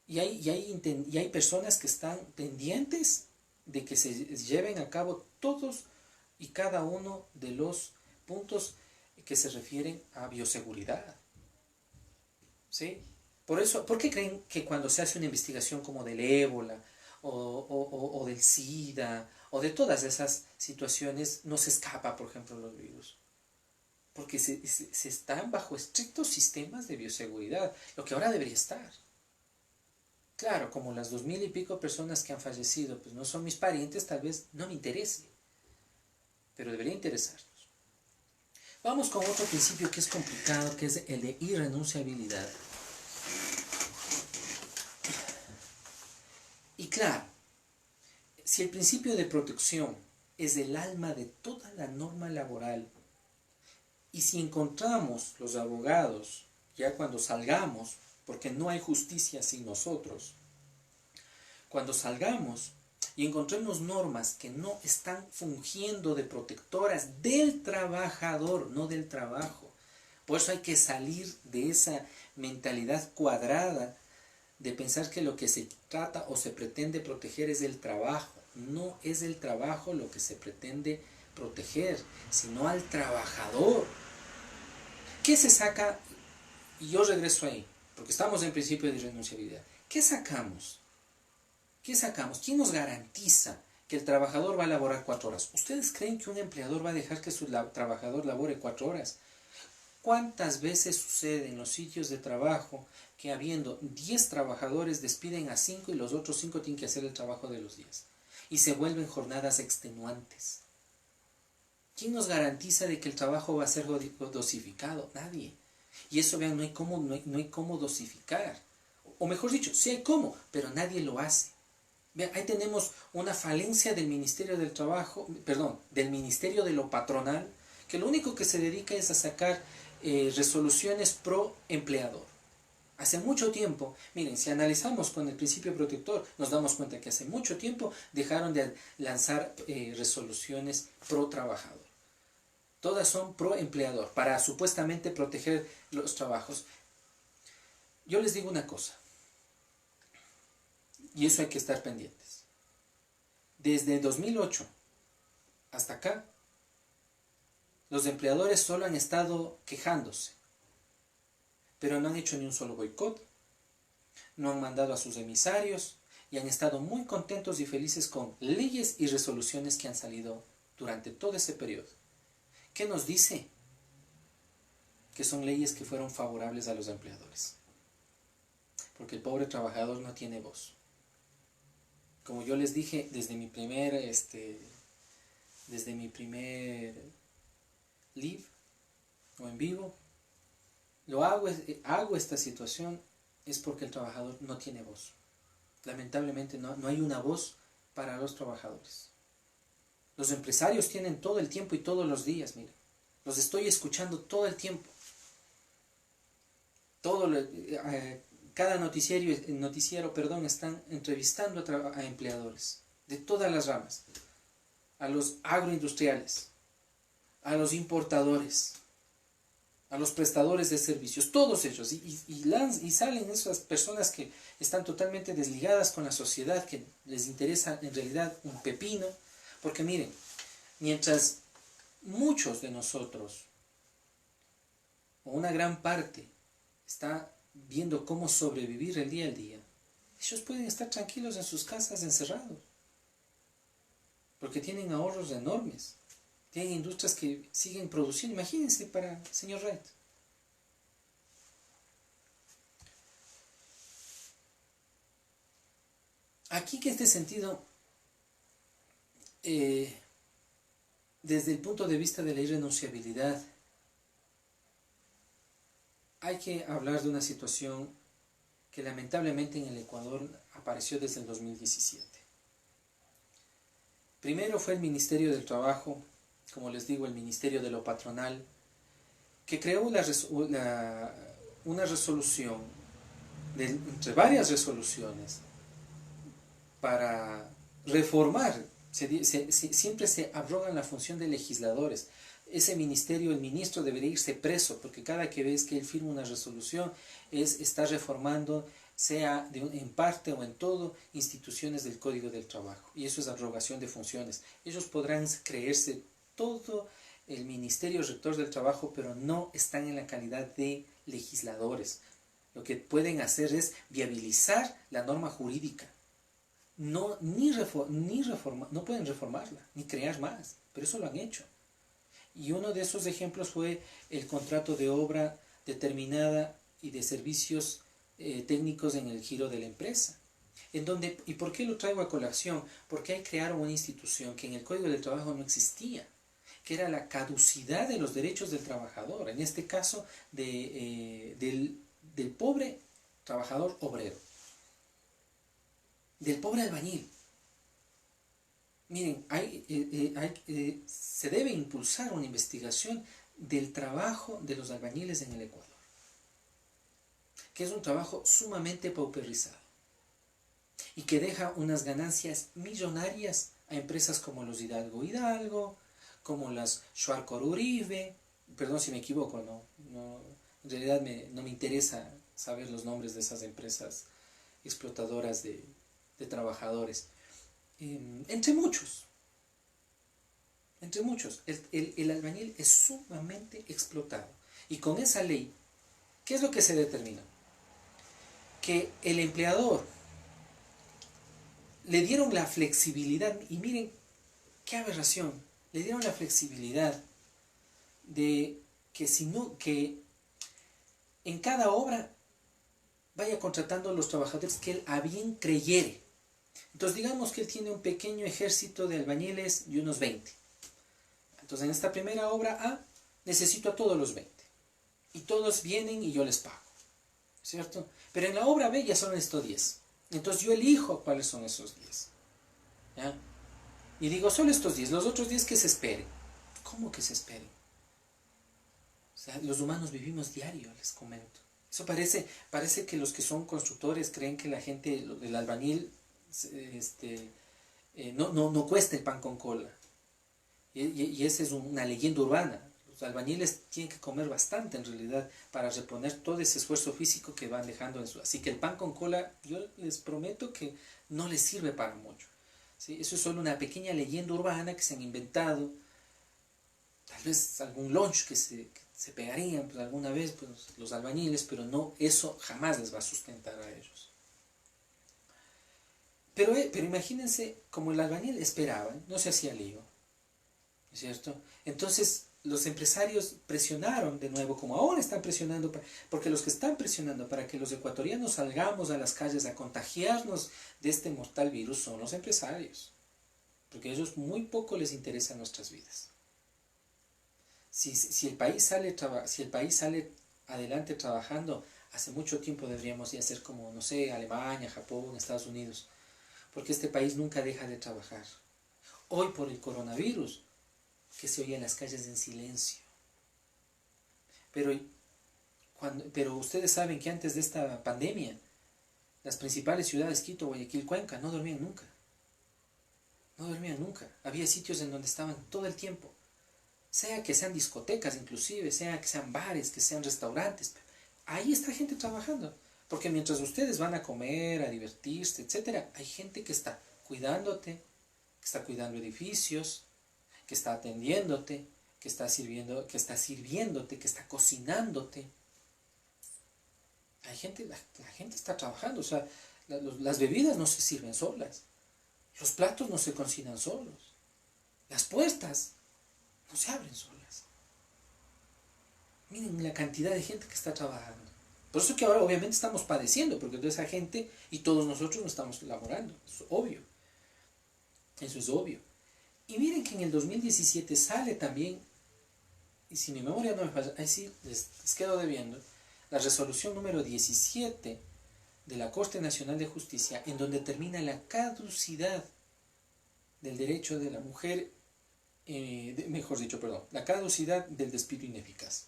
Y hay personas que están pendientes de que se lleven a cabo todos y cada uno de los puntos que se refieren a bioseguridad. ¿Sí? ¿Por qué creen que cuando se hace una investigación como del ébola o del SIDA o de todas esas situaciones no se escapa, por ejemplo, los virus? Porque se están bajo estrictos sistemas de bioseguridad, lo que ahora debería estar. Claro, como las 2000 y pico personas que han fallecido, pues no son mis parientes, tal vez no me interese, pero debería interesarnos. Vamos con otro principio que es complicado, que es el de irrenunciabilidad. Y claro, si el principio de protección es el alma de toda la norma laboral, y si encontramos los abogados, ya cuando salgamos, porque no hay justicia sin nosotros, cuando salgamos y encontremos normas que no están fungiendo de protectoras del trabajador, no del trabajo. Por eso hay que salir de esa mentalidad cuadrada de pensar que lo que se trata o se pretende proteger es el trabajo. No es el trabajo lo que se pretende proteger, sino al trabajador. ¿Qué se saca? Y yo regreso ahí, porque estamos en principio de irrenunciabilidad. ¿Qué sacamos? ¿Qué sacamos? ¿Quién nos garantiza que el trabajador va a laborar 4 horas? ¿Ustedes creen que un empleador va a dejar que su trabajador labore 4 horas? ¿Cuántas veces sucede en los sitios de trabajo que habiendo 10 trabajadores despiden a 5 y los otros 5 tienen que hacer el trabajo de los 10? Y se vuelven jornadas extenuantes. ¿Quién nos garantiza de que el trabajo va a ser dosificado? Nadie. Y eso, vean, no hay cómo dosificar. O mejor dicho, sí hay cómo, pero nadie lo hace. Vean, ahí tenemos una falencia del Ministerio del Trabajo, perdón, del Ministerio de lo Patronal, que lo único que se dedica es a sacar resoluciones pro empleador. Hace mucho tiempo, miren, si analizamos con el principio protector, nos damos cuenta que hace mucho tiempo dejaron de lanzar resoluciones pro trabajador. Todas son pro empleador, para supuestamente proteger los trabajos. Yo les digo una cosa, y eso hay que estar pendientes. Desde 2008 hasta acá, los empleadores solo han estado quejándose, pero no han hecho ni un solo boicot, no han mandado a sus emisarios y han estado muy contentos y felices con leyes y resoluciones que han salido durante todo ese periodo. ¿Qué nos dice? Que son leyes que fueron favorables a los empleadores. Porque el pobre trabajador no tiene voz. Como yo les dije desde mi primer live o en vivo, hago esta situación es porque el trabajador no tiene voz. Lamentablemente no hay una voz para los trabajadores. Los empresarios tienen todo el tiempo y todos los días, miren. Los estoy escuchando todo el tiempo. Cada noticiero, están entrevistando a empleadores de todas las ramas. A los agroindustriales, a los importadores, a los prestadores de servicios, todos ellos. Y salen esas personas que están totalmente desligadas con la sociedad, que les interesa en realidad un pepino. Porque miren, mientras muchos de nosotros, o una gran parte, está viendo cómo sobrevivir el día al día, ellos pueden estar tranquilos en sus casas encerrados, porque tienen ahorros enormes, tienen industrias que siguen produciendo. Imagínense para señor Wright. Aquí, que en este sentido, desde el punto de vista de la irrenunciabilidad, hay que hablar de una situación que lamentablemente en el Ecuador apareció desde el 2017. Primero fue el Ministerio del Trabajo, como les digo, el Ministerio de lo Patronal, que creó una resolución, entre varias resoluciones, para reformar. Siempre se abrogan la función de legisladores. Ese ministerio, el ministro debería irse preso, porque cada que ves que él firma una resolución, está reformando, sea en parte o en todo, instituciones del Código del Trabajo. Y eso es abrogación de funciones. Ellos podrán creerse todo el Ministerio Rector del Trabajo, pero no están en la calidad de legisladores. Lo que pueden hacer es viabilizar la norma jurídica. No pueden reformarla, ni crear más, pero eso lo han hecho. Y uno de esos ejemplos fue el contrato de obra determinada y de servicios técnicos en el giro de la empresa. ¿Y por qué lo traigo a colación? Porque ahí crearon una institución que en el Código del Trabajo no existía, que era la caducidad de los derechos del trabajador, en este caso del pobre trabajador obrero, del pobre albañil. Miren, se debe impulsar una investigación del trabajo de los albañiles en el Ecuador, que es un trabajo sumamente pauperizado y que deja unas ganancias millonarias a empresas como los Hidalgo, como las Schwarcor Uribe, perdón si me equivoco, en realidad no me interesa saber los nombres de esas empresas explotadoras de trabajadores. Entre muchos. El albañil es sumamente explotado. Y con esa ley, ¿qué es lo que se determina? Que el empleador le dieron la flexibilidad, y miren qué aberración, le dieron la flexibilidad de que en cada obra vaya contratando a los trabajadores que él a bien creyere. Entonces digamos que él tiene un pequeño ejército de albañiles de unos 20. Entonces en esta primera obra A necesito a todos los 20. Y todos vienen y yo les pago. ¿Cierto? Pero en la obra B ya son estos 10. Entonces yo elijo cuáles son esos 10. ¿Ya? Y digo, solo estos 10. Los otros 10 que se esperen. ¿Cómo que se esperen? O sea, los humanos vivimos diario, les comento. Eso parece que los que son constructores creen que la gente, el albañil, no cuesta el pan con cola. Y esa es una leyenda urbana. Los albañiles tienen que comer bastante en realidad para reponer todo ese esfuerzo físico que van dejando. Así que el pan con cola, yo les prometo que no les sirve para mucho. ¿Sí? Eso es solo una pequeña leyenda urbana que se han inventado. Tal vez algún lunch que se pegarían pues, alguna vez pues, los albañiles, pero no, eso jamás les va a sustentar a ellos. Pero imagínense, como el albañil esperaba, no se hacía lío, ¿cierto? Entonces los empresarios presionaron de nuevo, como ahora están presionando, porque los que están presionando para que los ecuatorianos salgamos a las calles a contagiarnos de este mortal virus son los empresarios, porque a ellos muy poco les interesan nuestras vidas. Si el país sale adelante trabajando, hace mucho tiempo deberíamos ya ser como, no sé, Alemania, Japón, Estados Unidos, porque este país nunca deja de trabajar. Hoy por el coronavirus, que se oye en las calles en silencio. Pero ustedes saben que antes de esta pandemia, las principales ciudades, Quito, Guayaquil, Cuenca, no dormían nunca. No dormían nunca. Había sitios en donde estaban todo el tiempo. Sea que sean discotecas inclusive, sea que sean bares, que sean restaurantes. Ahí está gente trabajando. Porque mientras ustedes van a comer, a divertirse, etc., hay gente que está cuidándote, que está cuidando edificios, que está atendiéndote, que está sirviéndote, que está cocinándote. La gente está trabajando, o sea, las bebidas no se sirven solas, los platos no se cocinan solos, las puertas no se abren solas. Miren la cantidad de gente que está trabajando. Por eso que ahora obviamente estamos padeciendo, porque toda esa gente y todos nosotros no estamos laborando, eso es obvio. Eso es obvio. Y miren que en el 2017 sale también, y si mi memoria no me falla, ahí sí les quedo debiendo, la resolución número 17 de la Corte Nacional de Justicia, en donde termina la caducidad del derecho de la mujer, la caducidad del despido ineficaz.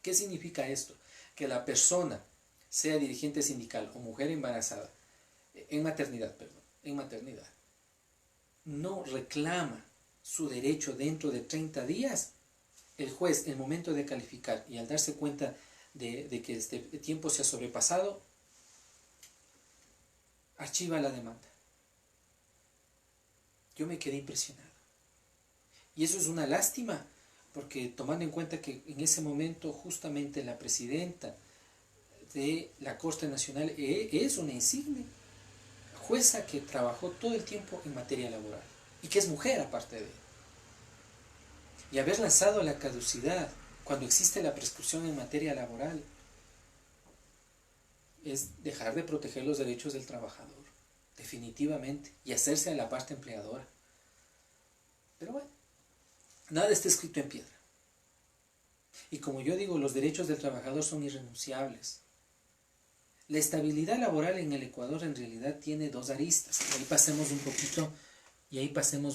¿Qué significa esto? Que la persona, sea dirigente sindical o mujer embarazada, en maternidad, no reclama su derecho dentro de 30 días, el juez, el momento de calificar y al darse cuenta de que este tiempo se ha sobrepasado, archiva la demanda. Yo me quedé impresionado. Y eso es una lástima, porque tomando en cuenta que en ese momento justamente la presidenta de la Corte Nacional es una insigne jueza que trabajó todo el tiempo en materia laboral y que es mujer aparte de él. Y haber lanzado la caducidad cuando existe la prescripción en materia laboral es dejar de proteger los derechos del trabajador, definitivamente, y hacerse a la parte empleadora. Pero bueno, nada está escrito en piedra. Y como yo digo, los derechos del trabajador son irrenunciables. La estabilidad laboral en el Ecuador en realidad tiene dos aristas. Y ahí pasemos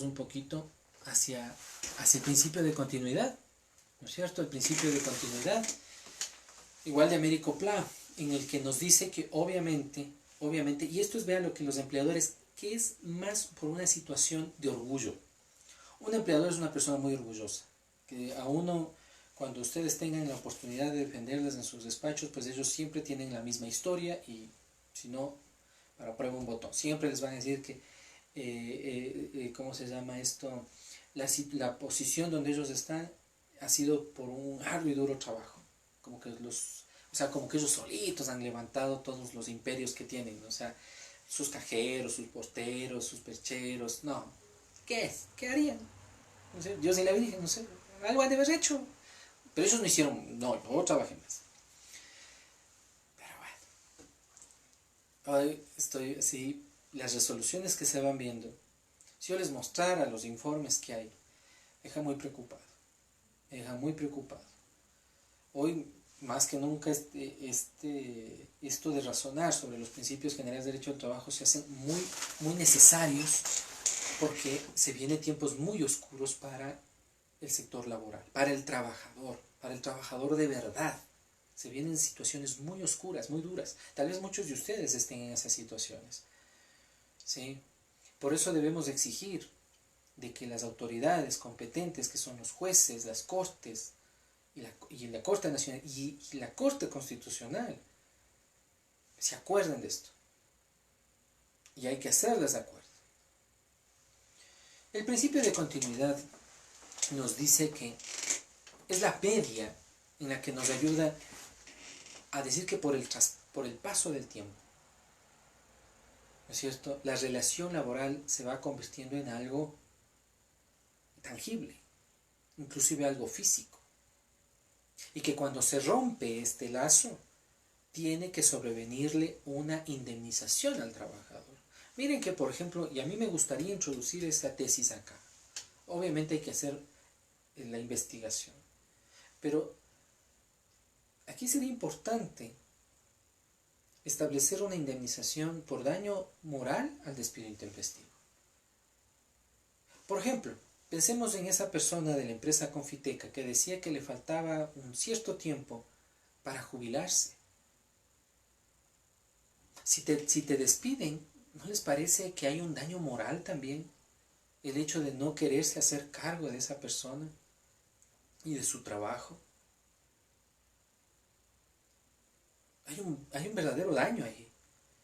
un poquito hacia el principio de continuidad. ¿No es cierto? El principio de continuidad, igual de Américo Pla, en el que nos dice que obviamente, y esto es, vean lo que los empleadores, que es más por una situación de orgullo. Un empleador es una persona muy orgullosa, que a uno, cuando ustedes tengan la oportunidad de defenderles en sus despachos, pues ellos siempre tienen la misma historia y si no, para prueba un botón. Siempre les van a decir que, ¿cómo se llama esto? La posición donde ellos están ha sido por un arduo y duro trabajo. Como que ellos solitos han levantado todos los imperios que tienen, ¿no? O sea, sus cajeros, sus porteros, sus percheros, no. ¿Qué es? ¿Qué harían? No sé, Dios y la Virgen, no sé, algo han de haber hecho. Pero ellos no hicieron, no, yo trabajé más. Pero bueno, hoy estoy así, las resoluciones que se van viendo, si yo les mostrara los informes que hay, me deja muy preocupado, me deja muy preocupado. Hoy, más que nunca, esto de razonar sobre los principios generales de derecho del trabajo se hacen muy, muy necesarios porque se vienen tiempos muy oscuros para el sector laboral, para el trabajador de verdad. Se vienen situaciones muy oscuras, muy duras. Tal vez muchos de ustedes estén en esas situaciones. ¿Sí? Por eso debemos exigir de que las autoridades competentes, que son los jueces, las cortes, y la Corte Nacional y la Corte Constitucional, se acuerden de esto. Y hay que hacerles de acuerdo. El principio de continuidad nos dice que es la media en la que nos ayuda a decir que por el paso del tiempo, ¿no es cierto?, la relación laboral se va convirtiendo en algo tangible, inclusive algo físico. Y que cuando se rompe este lazo, tiene que sobrevenirle una indemnización al trabajador. Miren que, por ejemplo, y a mí me gustaría introducir esta tesis acá. Obviamente hay que hacer la investigación. Pero aquí sería importante establecer una indemnización por daño moral al despido intempestivo. Por ejemplo, pensemos en esa persona de la empresa Confiteca que decía que le faltaba un cierto tiempo para jubilarse. Si te despiden, ¿no les parece que hay un daño moral también? El hecho de no quererse hacer cargo de esa persona y de su trabajo. Hay un verdadero daño ahí.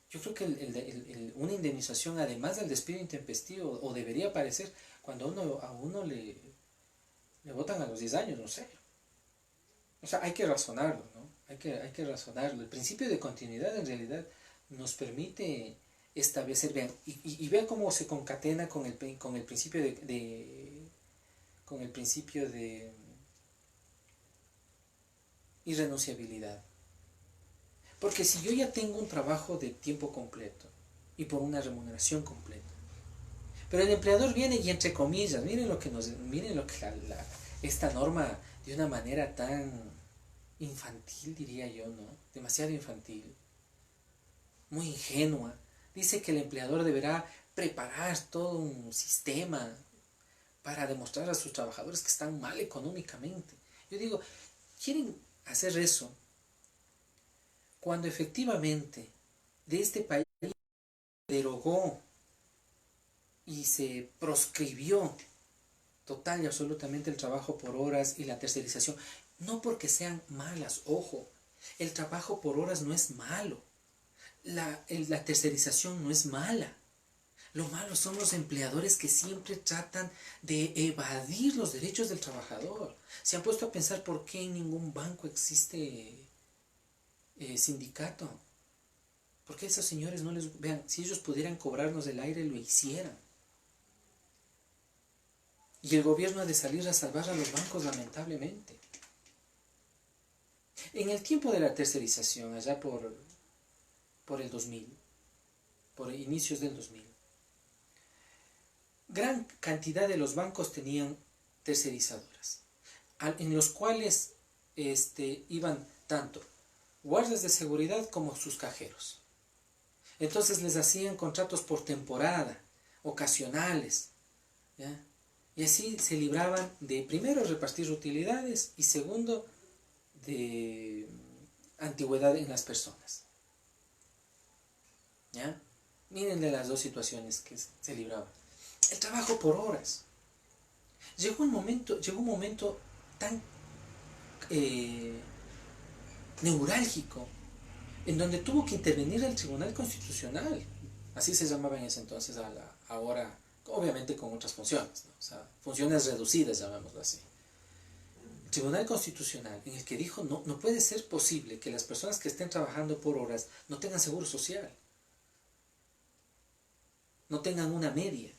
Yo creo que una indemnización, además del despido intempestivo, o debería aparecer cuando a uno le botan a los 10 años, no sé. O sea, hay que razonarlo, ¿no? Hay que razonarlo. El principio de continuidad en realidad nos permite establecer, vean, y vean cómo se concatena con el principio con el principio de irrenunciabilidad. Porque si yo ya tengo un trabajo de tiempo completo y por una remuneración completa, pero el empleador viene y entre comillas, miren lo que esta norma de una manera tan infantil, diría yo, ¿no? Demasiado infantil, muy ingenua. Dice que el empleador deberá preparar todo un sistema para demostrar a sus trabajadores que están mal económicamente. Yo digo, ¿quieren hacer eso cuando efectivamente de este país derogó y se proscribió total y absolutamente el trabajo por horas y la tercerización? No porque sean malas, ojo, el trabajo por horas no es malo, la tercerización no es mala. Lo malo son los empleadores que siempre tratan de evadir los derechos del trabajador. ¿Se han puesto a pensar por qué en ningún banco existe sindicato? ¿Por qué esos señores no les... Vean, si ellos pudieran cobrarnos el aire, lo hicieran. Y el gobierno ha de salir a salvar a los bancos, lamentablemente. En el tiempo de la tercerización, allá por el 2000, por inicios del 2000, gran cantidad de los bancos tenían tercerizadoras, en los cuales iban tanto guardias de seguridad como sus cajeros. Entonces les hacían contratos por temporada, ocasionales, ¿ya? Y así se libraban de, primero, repartir utilidades y segundo, de antigüedad en las personas. ¿Ya? Miren de las dos situaciones que se libraban. El trabajo por horas. Llegó un momento tan neurálgico en donde tuvo que intervenir el Tribunal Constitucional. Así se llamaba en ese entonces, ahora obviamente con otras funciones, ¿no? O sea, funciones reducidas, llamémoslo así. El Tribunal Constitucional, en el que dijo, no puede ser posible que las personas que estén trabajando por horas no tengan seguro social, no tengan una media.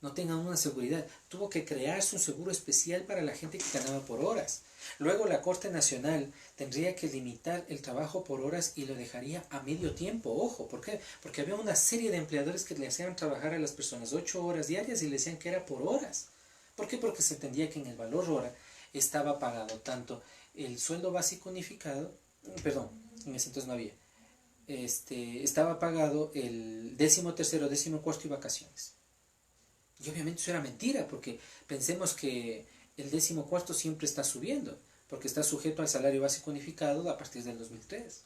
no tengan una seguridad. Tuvo que crearse un seguro especial para la gente que ganaba por horas. Luego la Corte Nacional tendría que limitar el trabajo por horas y lo dejaría a medio tiempo. Ojo, ¿por qué? Porque había una serie de empleadores que le hacían trabajar a las personas 8 horas diarias y le decían que era por horas. ¿Por qué? Porque se entendía que en el valor hora estaba pagado tanto el sueldo básico unificado, perdón, en ese entonces no había, estaba pagado el 13º, 14º y vacaciones. Y obviamente eso era mentira, porque pensemos que el 14º siempre está subiendo, porque está sujeto al salario básico unificado a partir del 2003.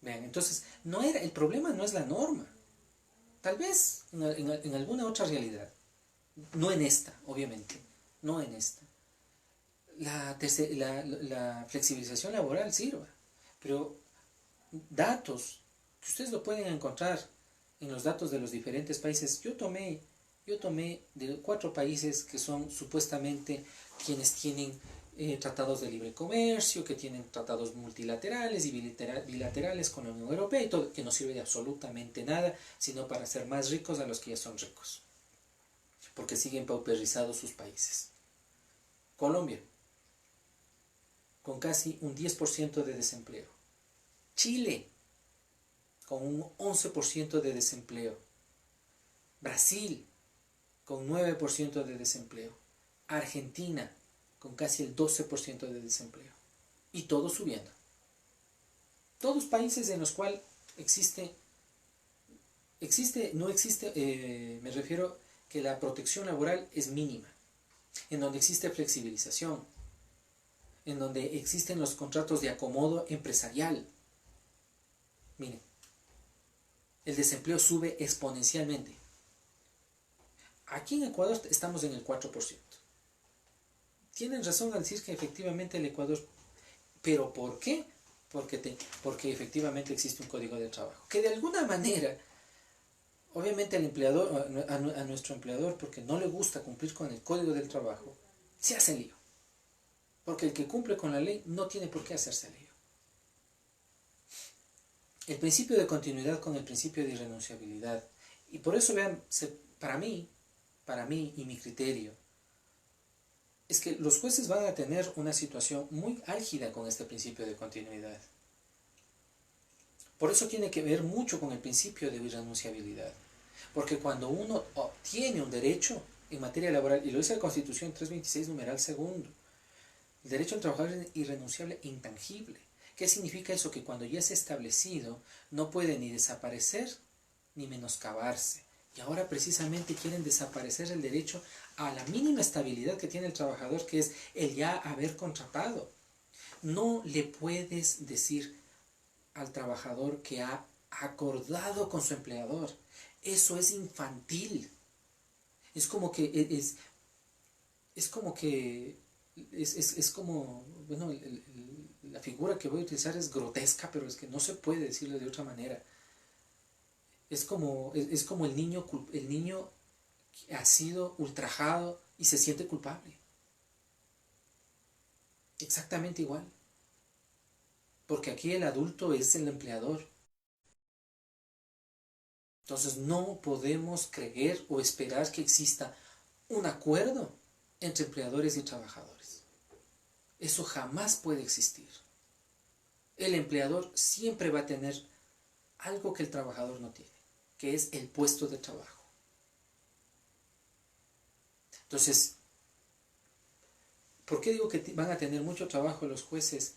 Vean, entonces, el problema no es la norma. Tal vez en alguna otra realidad. No en esta, obviamente. No en esta. La flexibilización laboral sirva, pero datos que ustedes lo pueden encontrar en los datos de los diferentes países. Yo tomé de 4 países que son supuestamente quienes tienen tratados de libre comercio, que tienen tratados multilaterales y bilaterales con la Unión Europea y todo, que no sirve de absolutamente nada, sino para hacer más ricos a los que ya son ricos, porque siguen pauperizados sus países. Colombia, con casi un 10% de desempleo. Chile, con un 11% de desempleo. Brasil, con 9% de desempleo. Argentina, con casi el 12% de desempleo. Y todo subiendo. Todos países en los cuales me refiero que la protección laboral es mínima, en donde existe flexibilización, en donde existen los contratos de acomodo empresarial. Miren, el desempleo sube exponencialmente. Aquí en Ecuador estamos en el 4%. Tienen razón al decir que efectivamente el Ecuador... ¿Pero por qué? Porque efectivamente existe un código de trabajo. Que de alguna manera, obviamente el empleador, a nuestro empleador, porque no le gusta cumplir con el código del trabajo, se hace lío. Porque el que cumple con la ley no tiene por qué hacerse lío. El principio de continuidad con el principio de irrenunciabilidad. Y por eso, vean, para mí y mi criterio, es que los jueces van a tener una situación muy álgida con este principio de continuidad. Por eso tiene que ver mucho con el principio de irrenunciabilidad. Porque cuando uno obtiene un derecho en materia laboral, y lo dice la Constitución 326, numeral segundo, el derecho al trabajador es irrenunciable e intangible. ¿Qué significa eso? Que cuando ya es establecido, no puede ni desaparecer ni menoscabarse. Y ahora precisamente quieren desaparecer el derecho a la mínima estabilidad que tiene el trabajador, que es el ya haber contratado. No le puedes decir al trabajador que ha acordado con su empleador. Eso es infantil. Es como bueno, la figura que voy a utilizar es grotesca, pero es que no se puede decirlo de otra manera. Es como el niño que ha sido ultrajado y se siente culpable. Exactamente igual. Porque aquí el adulto es el empleador. Entonces no podemos creer o esperar que exista un acuerdo entre empleadores y trabajadores. Eso jamás puede existir. El empleador siempre va a tener algo que el trabajador no tiene, que es el puesto de trabajo. Entonces, ¿por qué digo que van a tener mucho trabajo los jueces?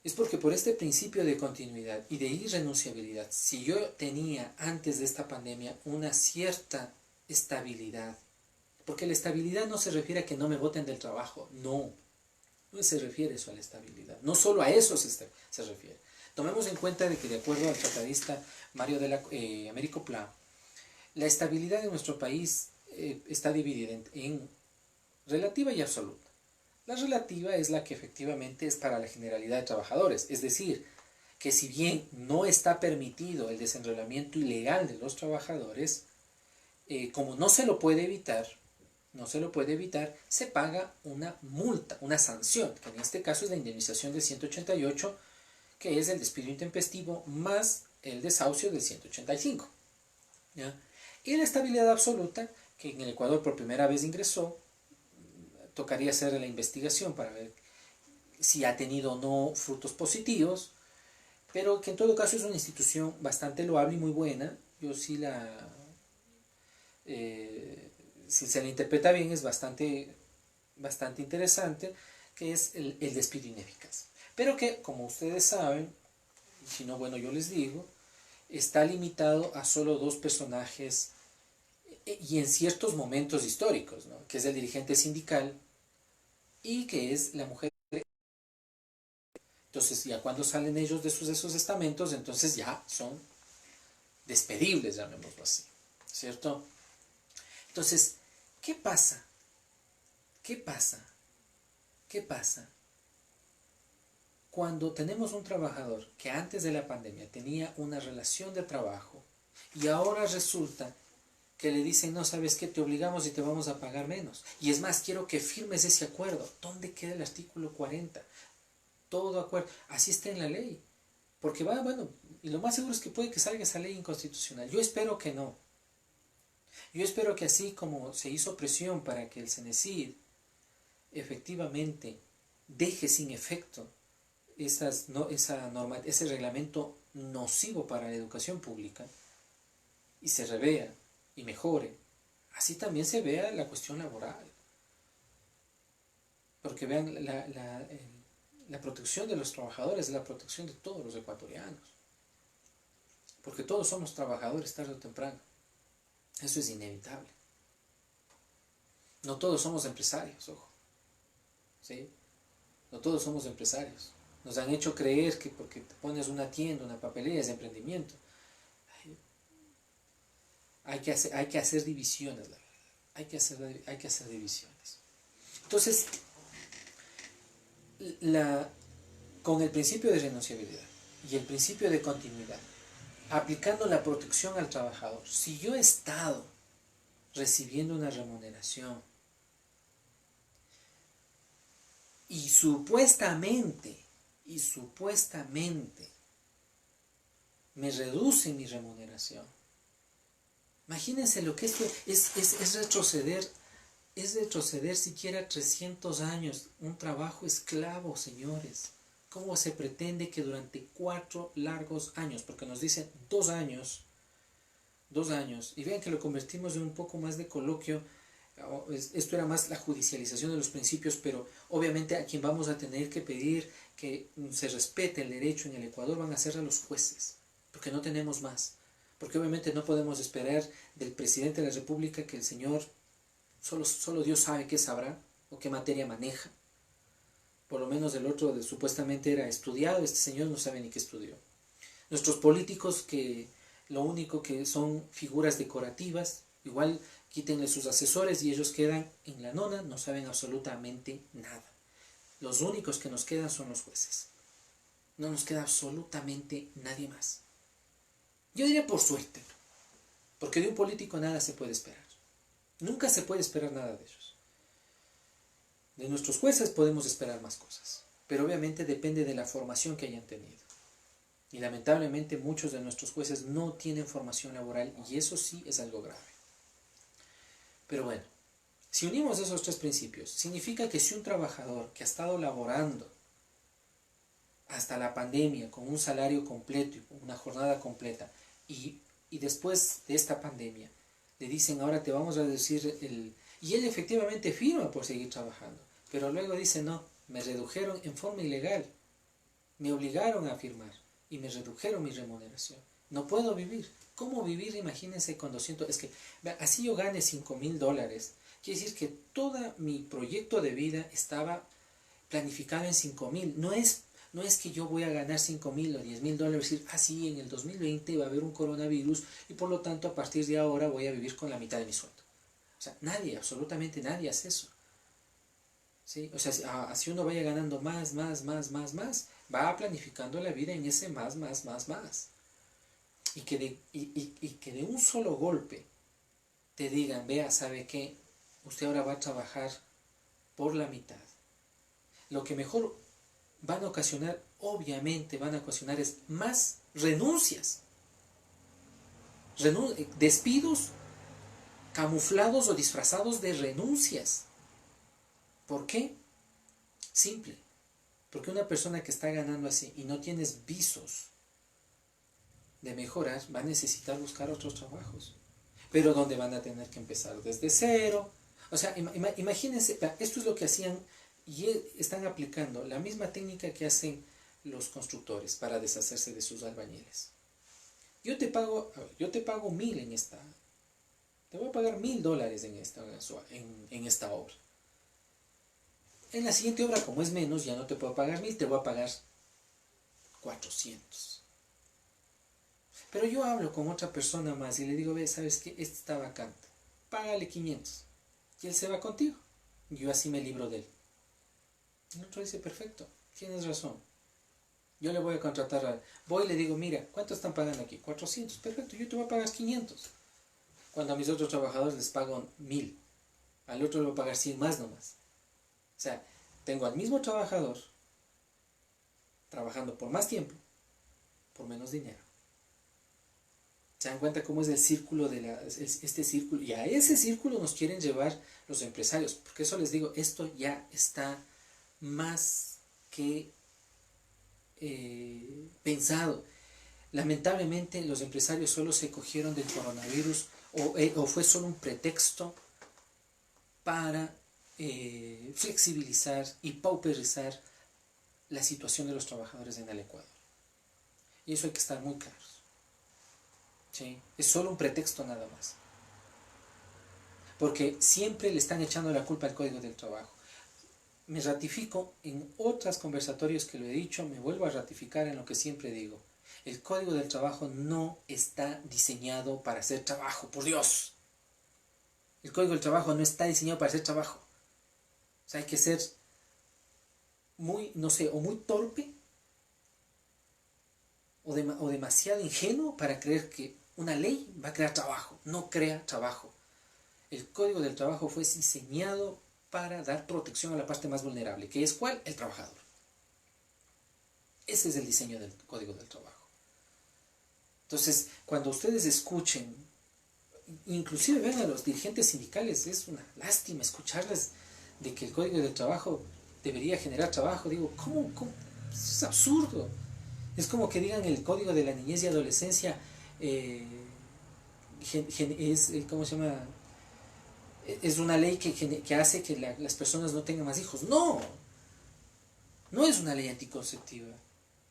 Es porque por este principio de continuidad y de irrenunciabilidad, si yo tenía antes de esta pandemia una cierta estabilidad, porque la estabilidad no se refiere a que no me boten del trabajo, no se refiere eso a la estabilidad, no solo a eso se refiere. Tomemos en cuenta de que de acuerdo al tratadista Mario Américo Pla, la estabilidad de nuestro país está dividida en relativa y absoluta. La relativa es la que efectivamente es para la generalidad de trabajadores, es decir, que si bien no está permitido el desenrolamiento ilegal de los trabajadores, como no se lo puede evitar, se paga una multa, una sanción, que en este caso es la indemnización del 188, que es el despido intempestivo más el desahucio del 185. ¿Ya? Y la estabilidad absoluta, que en el Ecuador por primera vez ingresó, tocaría hacer la investigación para ver si ha tenido o no frutos positivos, pero que en todo caso es una institución bastante loable y muy buena. Yo sí si se la interpreta bien, es bastante interesante, que es el despido ineficaz. Pero que, como ustedes saben, si no, bueno, yo les digo, está limitado a solo dos personajes y en ciertos momentos históricos, ¿no? Que es el dirigente sindical y que es la mujer. Entonces, ya cuando salen ellos de esos estamentos, entonces ya son despedibles, llamémoslo así, ¿cierto? Entonces, ¿qué pasa? ¿Qué pasa? ¿Qué pasa? Cuando tenemos un trabajador que antes de la pandemia tenía una relación de trabajo y ahora resulta que le dicen, no, sabes qué, te obligamos y te vamos a pagar menos. Y es más, quiero que firmes ese acuerdo. ¿Dónde queda el artículo 40? Todo acuerdo. Así está en la ley. Porque va, bueno, y lo más seguro es que puede que salga esa ley inconstitucional. Yo espero que no. Yo espero que así como se hizo presión para que el CENESID efectivamente deje sin efecto ese reglamento nocivo para la educación pública y se revea y mejore, así también se vea la cuestión laboral. Porque vean, la protección de los trabajadores es la protección de todos los ecuatorianos. Porque todos somos trabajadores tarde o temprano. Eso es inevitable. No todos somos empresarios, ojo. ¿Sí? No todos somos empresarios. Nos han hecho creer que porque te pones una tienda, una papelería es emprendimiento. Hay que hacer divisiones, la verdad. Hay que hacer divisiones. Entonces, con el principio de renunciabilidad y el principio de continuidad, aplicando la protección al trabajador, si yo he estado recibiendo una remuneración y supuestamente me reduce mi remuneración, imagínense lo que esto es retroceder. Es retroceder siquiera 300 años, un trabajo esclavo, señores. ¿Cómo se pretende que durante 4 largos años, porque nos dicen 2 años, y vean que lo convertimos en un poco más de coloquio, esto era más la judicialización de los principios, pero obviamente a quien vamos a tener que pedir que se respete el derecho en el Ecuador van a ser a los jueces, porque no tenemos más, porque obviamente no podemos esperar del presidente de la República que el señor solo Dios sabe qué sabrá o qué materia maneja. Por lo menos el otro supuestamente era estudiado, este señor no sabe ni qué estudió. Nuestros políticos que lo único que son figuras decorativas, igual quítenle sus asesores y ellos quedan en la nona, no saben absolutamente nada. Los únicos que nos quedan son los jueces. No nos queda absolutamente nadie más. Yo diría por suerte, porque de un político nada se puede esperar. Nunca se puede esperar nada de ellos. De nuestros jueces podemos esperar más cosas, pero obviamente depende de la formación que hayan tenido. Y lamentablemente muchos de nuestros jueces no tienen formación laboral y eso sí es algo grave. Pero bueno, si unimos esos tres principios, significa que si un trabajador que ha estado laborando hasta la pandemia con un salario completo y una jornada completa y después de esta pandemia le dicen ahora te vamos a decir y él efectivamente firma por seguir trabajando, pero luego dice no, me redujeron en forma ilegal, me obligaron a firmar y me redujeron mi remuneración, no puedo vivir. ¿Cómo vivir? Imagínense con 200, es que así yo gane $5,000, quiere decir que todo mi proyecto de vida estaba planificado en 5,000, no es que yo voy a ganar 5,000 o $10,000 y decir, sí, en el 2020 va a haber un coronavirus y por lo tanto a partir de ahora voy a vivir con la mitad de mi sueldo. O sea, nadie, absolutamente nadie hace eso. ¿Sí? O sea, así uno vaya ganando más, va planificando la vida en ese más. Y que de un solo golpe te digan, vea, ¿sabe qué? Usted ahora va a trabajar por la mitad. Lo que mejor obviamente van a ocasionar es más renuncias. Despidos camuflados o disfrazados de renuncias. ¿Por qué? Simple. Porque una persona que está ganando así y no tienes visos de mejorar, va a necesitar buscar otros trabajos. Pero donde van a tener que empezar desde cero. O sea, imagínense, esto es lo que hacían y están aplicando la misma técnica que hacen los constructores para deshacerse de sus albañiles. Yo te pago 1.000 en esta. Te voy a pagar $1.000 en esta obra. En la siguiente obra, como es menos, ya no te puedo pagar 1.000, te voy a pagar 400. Pero yo hablo con otra persona más y le digo, ve, ¿sabes qué? Este está vacante. Págale 500. Y él se va contigo. Yo así me libro de él. El otro dice, perfecto, tienes razón. Yo le voy a contratar voy y le digo, mira, ¿cuánto están pagando aquí? 400, perfecto, yo te voy a pagar 500. Cuando a mis otros trabajadores les pago 1.000. Al otro le voy a pagar 100 más nomás. O sea, tengo al mismo trabajador trabajando por más tiempo, por menos dinero. ¿Se dan cuenta cómo es el círculo este círculo? Y a ese círculo nos quieren llevar los empresarios. Porque eso les digo, esto ya está más que pensado. Lamentablemente los empresarios solo se cogieron del coronavirus o fue solo un pretexto para flexibilizar y pauperizar la situación de los trabajadores en el Ecuador. Y eso hay que estar muy claros. ¿Sí? Es solo un pretexto nada más. Porque siempre le están echando la culpa al Código del Trabajo. Me ratifico en otros conversatorios que lo he dicho, me vuelvo a ratificar en lo que siempre digo. El Código del Trabajo no está diseñado para hacer trabajo, por Dios. El Código del Trabajo no está diseñado para hacer trabajo. O sea, hay que ser muy, no sé, o muy torpe o demasiado ingenuo para creer que una ley va a crear trabajo. No crea trabajo. El Código del Trabajo fue diseñado para dar protección a la parte más vulnerable, que es ¿cuál? El trabajador. Ese es el diseño del Código del Trabajo. Entonces, cuando ustedes escuchen, inclusive ven a los dirigentes sindicales, es una lástima escucharles de que el Código del Trabajo debería generar trabajo. Digo, ¿cómo? Es absurdo. Es como que digan el Código de la Niñez y Adolescencia ¿cómo se llama? Es una ley que hace que las personas no tengan más hijos. No es una ley anticonceptiva.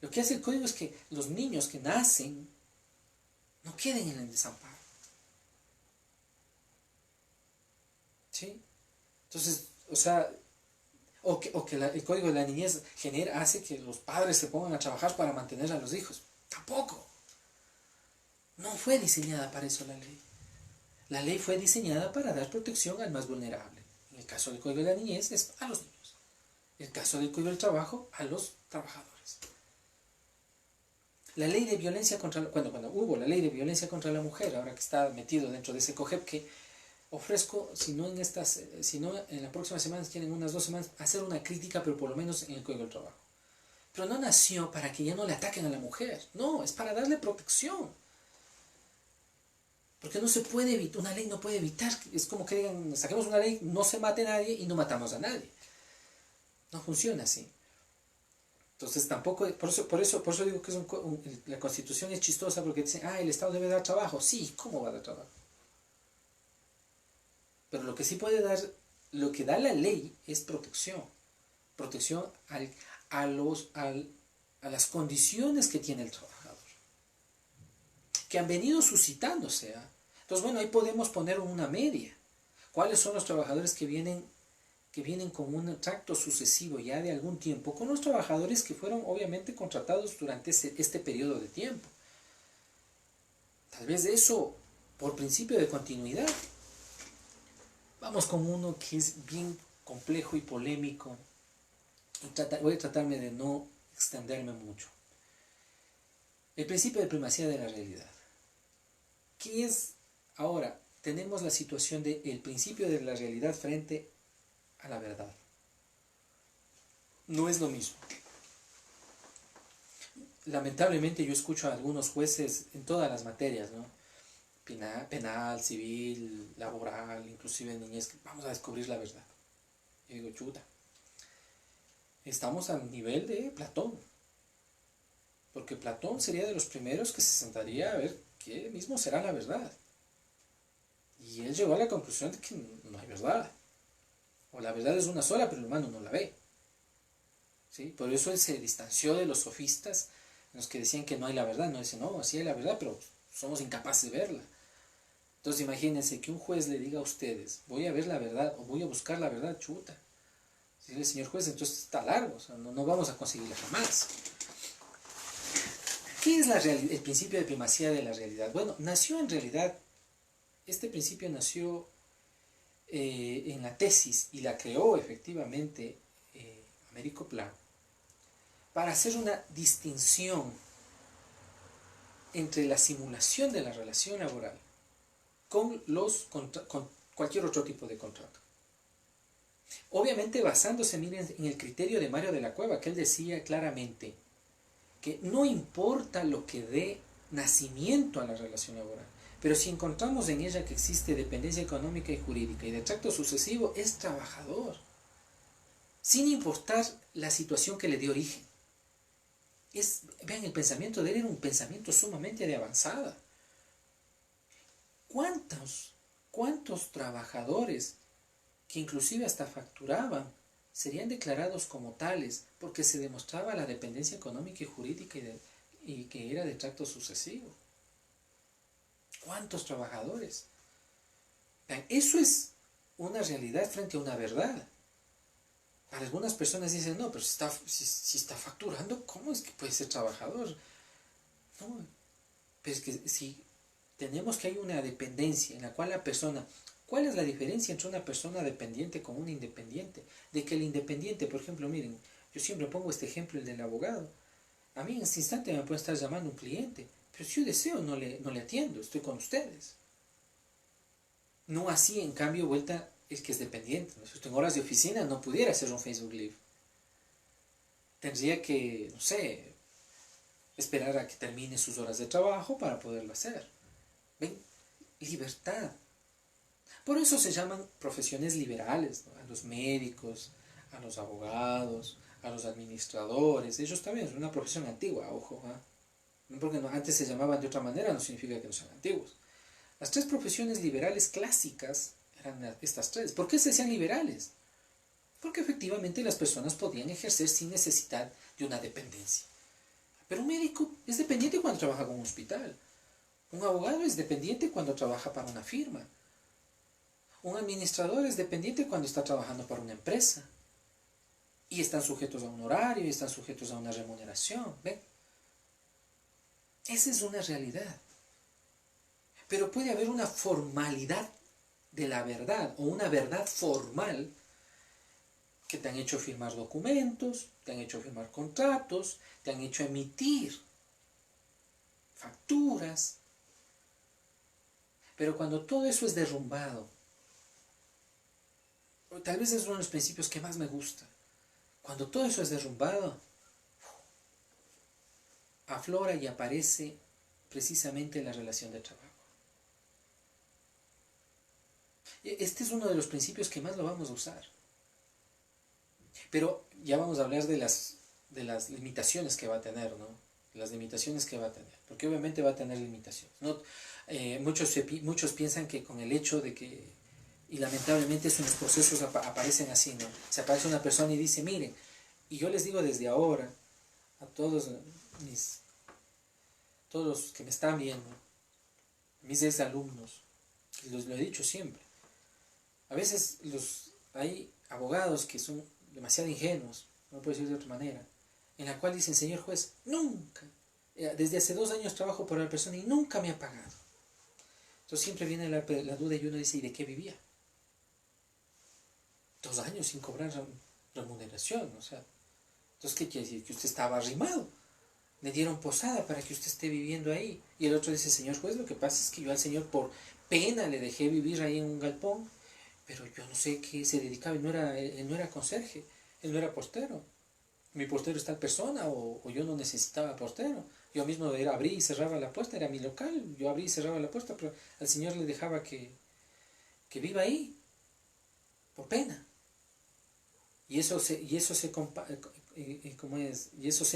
Lo que hace el código es que los niños que nacen no queden en el desamparo. ¿Sí? Entonces, o sea, el código de la niñez hace que los padres se pongan a trabajar para mantener a los hijos. Tampoco. No fue diseñada para eso la ley. La ley fue diseñada para dar protección al más vulnerable. En el caso del Código de la Niñez es a los niños. En el caso del Código del Trabajo, a los trabajadores. La ley de violencia cuando hubo la ley de violencia contra la mujer, ahora que está metido dentro de ese COGEP, que ofrezco, si no en la próxima semana, si quieren unas 2 semanas, hacer una crítica, pero por lo menos en el Código del Trabajo. Pero no nació para que ya no le ataquen a la mujer. No, es para darle protección. Porque no se puede evitar, una ley no puede evitar, es como que digan, saquemos una ley, no se mate a nadie y no matamos a nadie. No funciona así. Entonces tampoco, por eso digo que la Constitución es chistosa porque dicen, el Estado debe dar trabajo. Sí, ¿cómo va a dar trabajo? Pero lo que sí puede dar, lo que da la ley es protección. Protección a las condiciones que tiene el trabajador, que han venido suscitándose. Entonces, bueno, ahí podemos poner una media. ¿Cuáles son los trabajadores que vienen con un tracto sucesivo ya de algún tiempo? Con los trabajadores que fueron obviamente contratados durante este periodo de tiempo. Tal vez eso, por principio de continuidad. Vamos con uno que es bien complejo y polémico. Voy a tratarme de no extenderme mucho. El principio de primacía de la realidad. ¿Qué es ahora? Tenemos la situación del principio de la realidad frente a la verdad. No es lo mismo. Lamentablemente yo escucho a algunos jueces en todas las materias, ¿no? penal, civil, laboral, inclusive en niñez, vamos a descubrir la verdad. Y digo, chuta, estamos al nivel de Platón, porque Platón sería de los primeros que se sentaría a ver qué mismo será la verdad. Y él llegó a la conclusión de que no hay verdad. O la verdad es una sola, pero el humano no la ve. ¿Sí? Por eso él se distanció de los sofistas, los que decían que no hay la verdad. No, dicen, no, sí hay la verdad, pero somos incapaces de verla. Entonces imagínense que un juez le diga a ustedes, voy a ver la verdad o voy a buscar la verdad, chuta. Si el señor juez, entonces está largo, o sea, no vamos a conseguirla jamás. ¿Qué es el principio de primacía de la realidad? Bueno, nació en realidad, este principio nació en la tesis y la creó efectivamente Américo Pla para hacer una distinción entre la simulación de la relación laboral con cualquier otro tipo de contrato. Obviamente basándose, miren, en el criterio de Mario de la Cueva, que él decía claramente que no importa lo que dé nacimiento a la relación laboral, pero si encontramos en ella que existe dependencia económica y jurídica y de tracto sucesivo, es trabajador, sin importar la situación que le dio origen. Vean, el pensamiento de él era un pensamiento sumamente de avanzada. ¿Cuántos trabajadores que inclusive hasta facturaban serían declarados como tales porque se demostraba la dependencia económica y jurídica y que era de tracto sucesivo? ¿Cuántos trabajadores? Eso es una realidad frente a una verdad. Algunas personas dicen, no, pero si está facturando, ¿cómo es que puede ser trabajador? No, pero es que si tenemos que hay una dependencia en la cual la persona... ¿Cuál es la diferencia entre una persona dependiente con un independiente? De que el independiente, por ejemplo, miren, yo siempre pongo este ejemplo, el del abogado. A mí en este instante me puede estar llamando un cliente, pero si yo deseo no le atiendo, estoy con ustedes. No así, en cambio, vuelta el que es dependiente. ¿No? En horas de oficina no pudiera hacer un Facebook Live. Tendría que, no sé, esperar a que termine sus horas de trabajo para poderlo hacer. ¿Ven? Libertad. Por eso se llaman profesiones liberales, ¿no? A los médicos, a los abogados, a los administradores. Ellos también es una profesión antigua, ojo. ¿Eh? Porque antes se llamaban de otra manera, no significa que no sean antiguos. Las tres profesiones liberales clásicas eran estas tres. ¿Por qué se decían liberales? Porque efectivamente las personas podían ejercer sin necesidad de una dependencia. Pero un médico es dependiente cuando trabaja con un hospital. Un abogado es dependiente cuando trabaja para una firma. Un administrador es dependiente cuando está trabajando para una empresa. Y están sujetos a un horario, y están sujetos a una remuneración. ¿Ven? Esa es una realidad. Pero puede haber una formalidad de la verdad, o una verdad formal, que te han hecho firmar documentos, te han hecho firmar contratos, te han hecho emitir facturas. Pero cuando todo eso es derrumbado, tal vez es uno de los principios que más me gusta, cuando todo eso es derrumbado, aflora y aparece precisamente la relación de trabajo. Este es uno de los principios que más lo vamos a usar. Pero ya vamos a hablar de las limitaciones que va a tener, ¿no? Las limitaciones que va a tener, porque obviamente va a tener limitaciones. ¿No? Muchos piensan que con el hecho de que, y lamentablemente eso en los procesos aparecen así, ¿no? Se aparece una persona y dice, miren, y yo les digo desde ahora a todos los que me están viendo, mis exalumnos, los lo he dicho siempre, a veces hay abogados que son demasiado ingenuos, no puedo decir de otra manera, en la cual dicen, señor juez, nunca, desde hace 2 años trabajo por la persona y nunca me ha pagado. Entonces siempre viene la duda y uno dice, ¿y de qué vivía? 2 años sin cobrar remuneración, o sea, entonces ¿qué quiere decir? Que usted estaba arrimado, le dieron posada para que usted esté viviendo ahí. Y el otro dice, señor juez, lo que pasa es que yo al señor por pena le dejé vivir ahí en un galpón, pero yo no sé qué se dedicaba, él no era conserje, él no era portero. mi portero es tal persona o yo no necesitaba portero. Yo mismo era, abrí y cerraba la puerta, era mi local, yo abrí y cerraba la puerta, pero al Señor le dejaba que viva ahí, por pena. Y eso se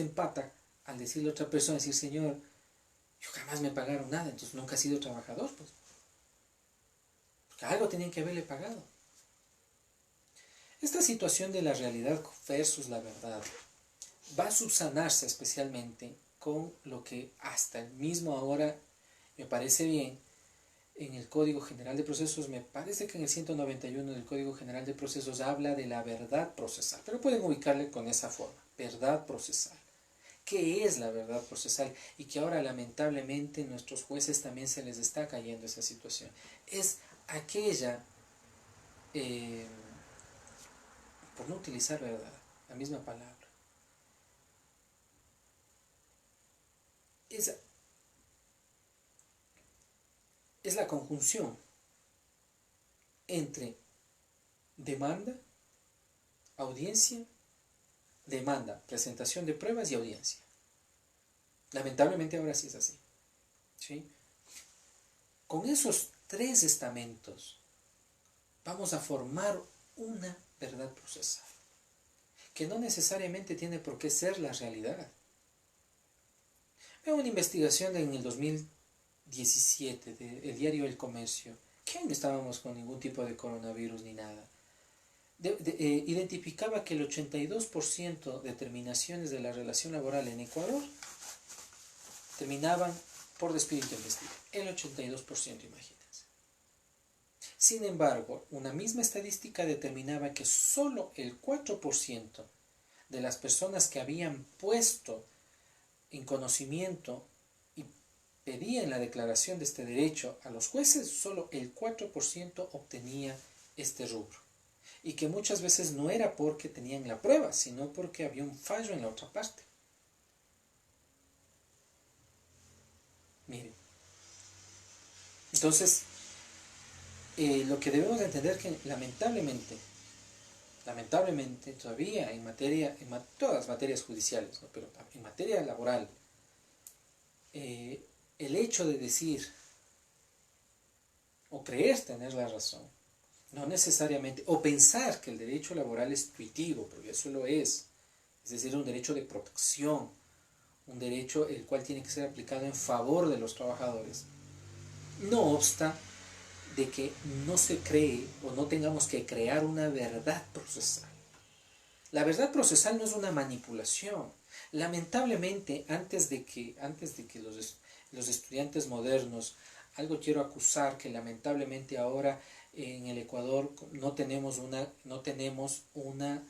empata al decirle a otra persona, decir, Señor, yo jamás me pagaron nada, entonces nunca he sido trabajador, pues. Porque algo tenían que haberle pagado. Esta situación de la realidad versus la verdad va a subsanarse especialmente con lo que hasta el mismo ahora me parece bien en el Código General de Procesos, me parece que en el 191 del Código General de Procesos habla de la verdad procesal, pero pueden ubicarle con esa forma, verdad procesal. ¿Qué es la verdad procesal? Y que ahora lamentablemente nuestros jueces también se les está cayendo esa situación. Es aquella, por no utilizar verdad, la misma palabra, es, es la conjunción entre demanda, audiencia, demanda, presentación de pruebas y audiencia. Lamentablemente ahora sí es así. ¿Sí? Con esos tres estamentos vamos a formar una verdad procesal, que no necesariamente tiene por qué ser la realidad. Veo una investigación en el 2017 del diario El Comercio, que no estábamos con ningún tipo de coronavirus ni nada. Identificaba que el 82% de terminaciones de la relación laboral en Ecuador terminaban por despido intempestivo. El 82%, imagínense. Sin embargo, una misma estadística determinaba que solo el 4% de las personas que habían puesto en conocimiento y pedían la declaración de este derecho a los jueces, solo el 4% obtenía este rubro. Y que muchas veces no era porque tenían la prueba, sino porque había un fallo en la otra parte. Miren. Entonces, lo que debemos de entender es que lamentablemente todavía en todas las materias judiciales, ¿no? Pero en materia laboral, el hecho de decir o creer tener la razón, no necesariamente, o pensar que el derecho laboral es tuitivo, porque eso lo es decir, un derecho de protección, un derecho el cual tiene que ser aplicado en favor de los trabajadores. No obsta de que no se cree o no tengamos que crear una verdad procesal. La verdad procesal no es una manipulación. Lamentablemente, antes de que los estudiantes modernos, algo quiero acusar, que lamentablemente ahora en el Ecuador no tenemos una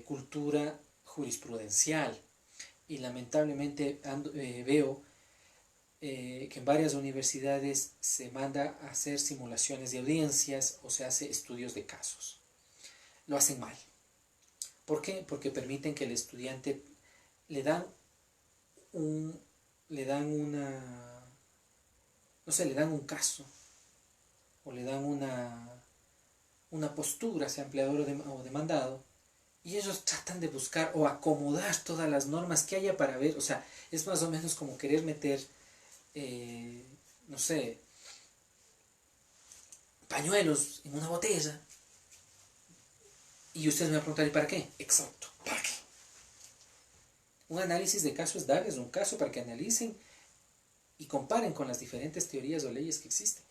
cultura jurisprudencial, y lamentablemente veo que en varias universidades se manda a hacer simulaciones de audiencias o se hace estudios de casos. Lo hacen mal. ¿Por qué? Porque permiten que el estudiante le dan un caso, o le dan una postura, sea empleador o demandado, y ellos tratan de buscar o acomodar todas las normas que haya para ver, o sea, es más o menos como querer meter, no sé, pañuelos en una botella. Y ustedes me van a preguntar, ¿y para qué? Exacto, ¿para qué? Un análisis de caso es darles un caso para que analicen y comparen con las diferentes teorías o leyes que existen.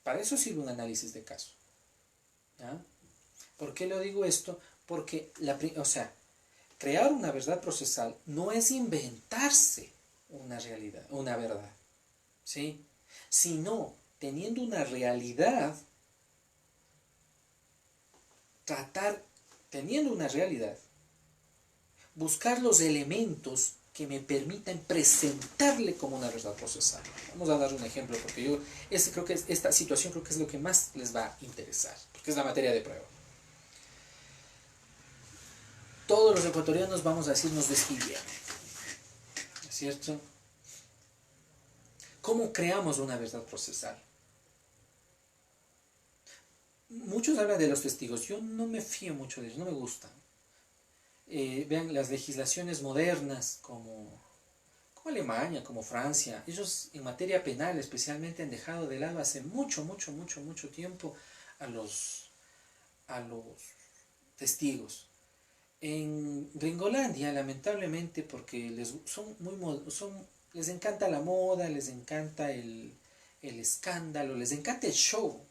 Para eso sirve un análisis de caso. ¿Ya? ¿Por qué lo digo esto? Porque, crear una verdad procesal no es inventarse una realidad, una verdad, ¿sí? Sino, teniendo una realidad, teniendo una realidad, buscar los elementos que me permitan presentarle como una verdad procesal. Vamos a dar un ejemplo, porque esta situación creo que es lo que más les va a interesar, porque es la materia de prueba. Todos los ecuatorianos, vamos a decir, nos despidieron, ¿no es cierto? ¿Cómo creamos una verdad procesal? Muchos hablan de los testigos. Yo no me fío mucho de ellos, no me gustan. vean las legislaciones modernas como Alemania, como Francia, ellos en materia penal especialmente han dejado de lado hace mucho tiempo a los testigos. En Gringolandia, lamentablemente, porque les encanta la moda, les encanta el escándalo, les encanta el show.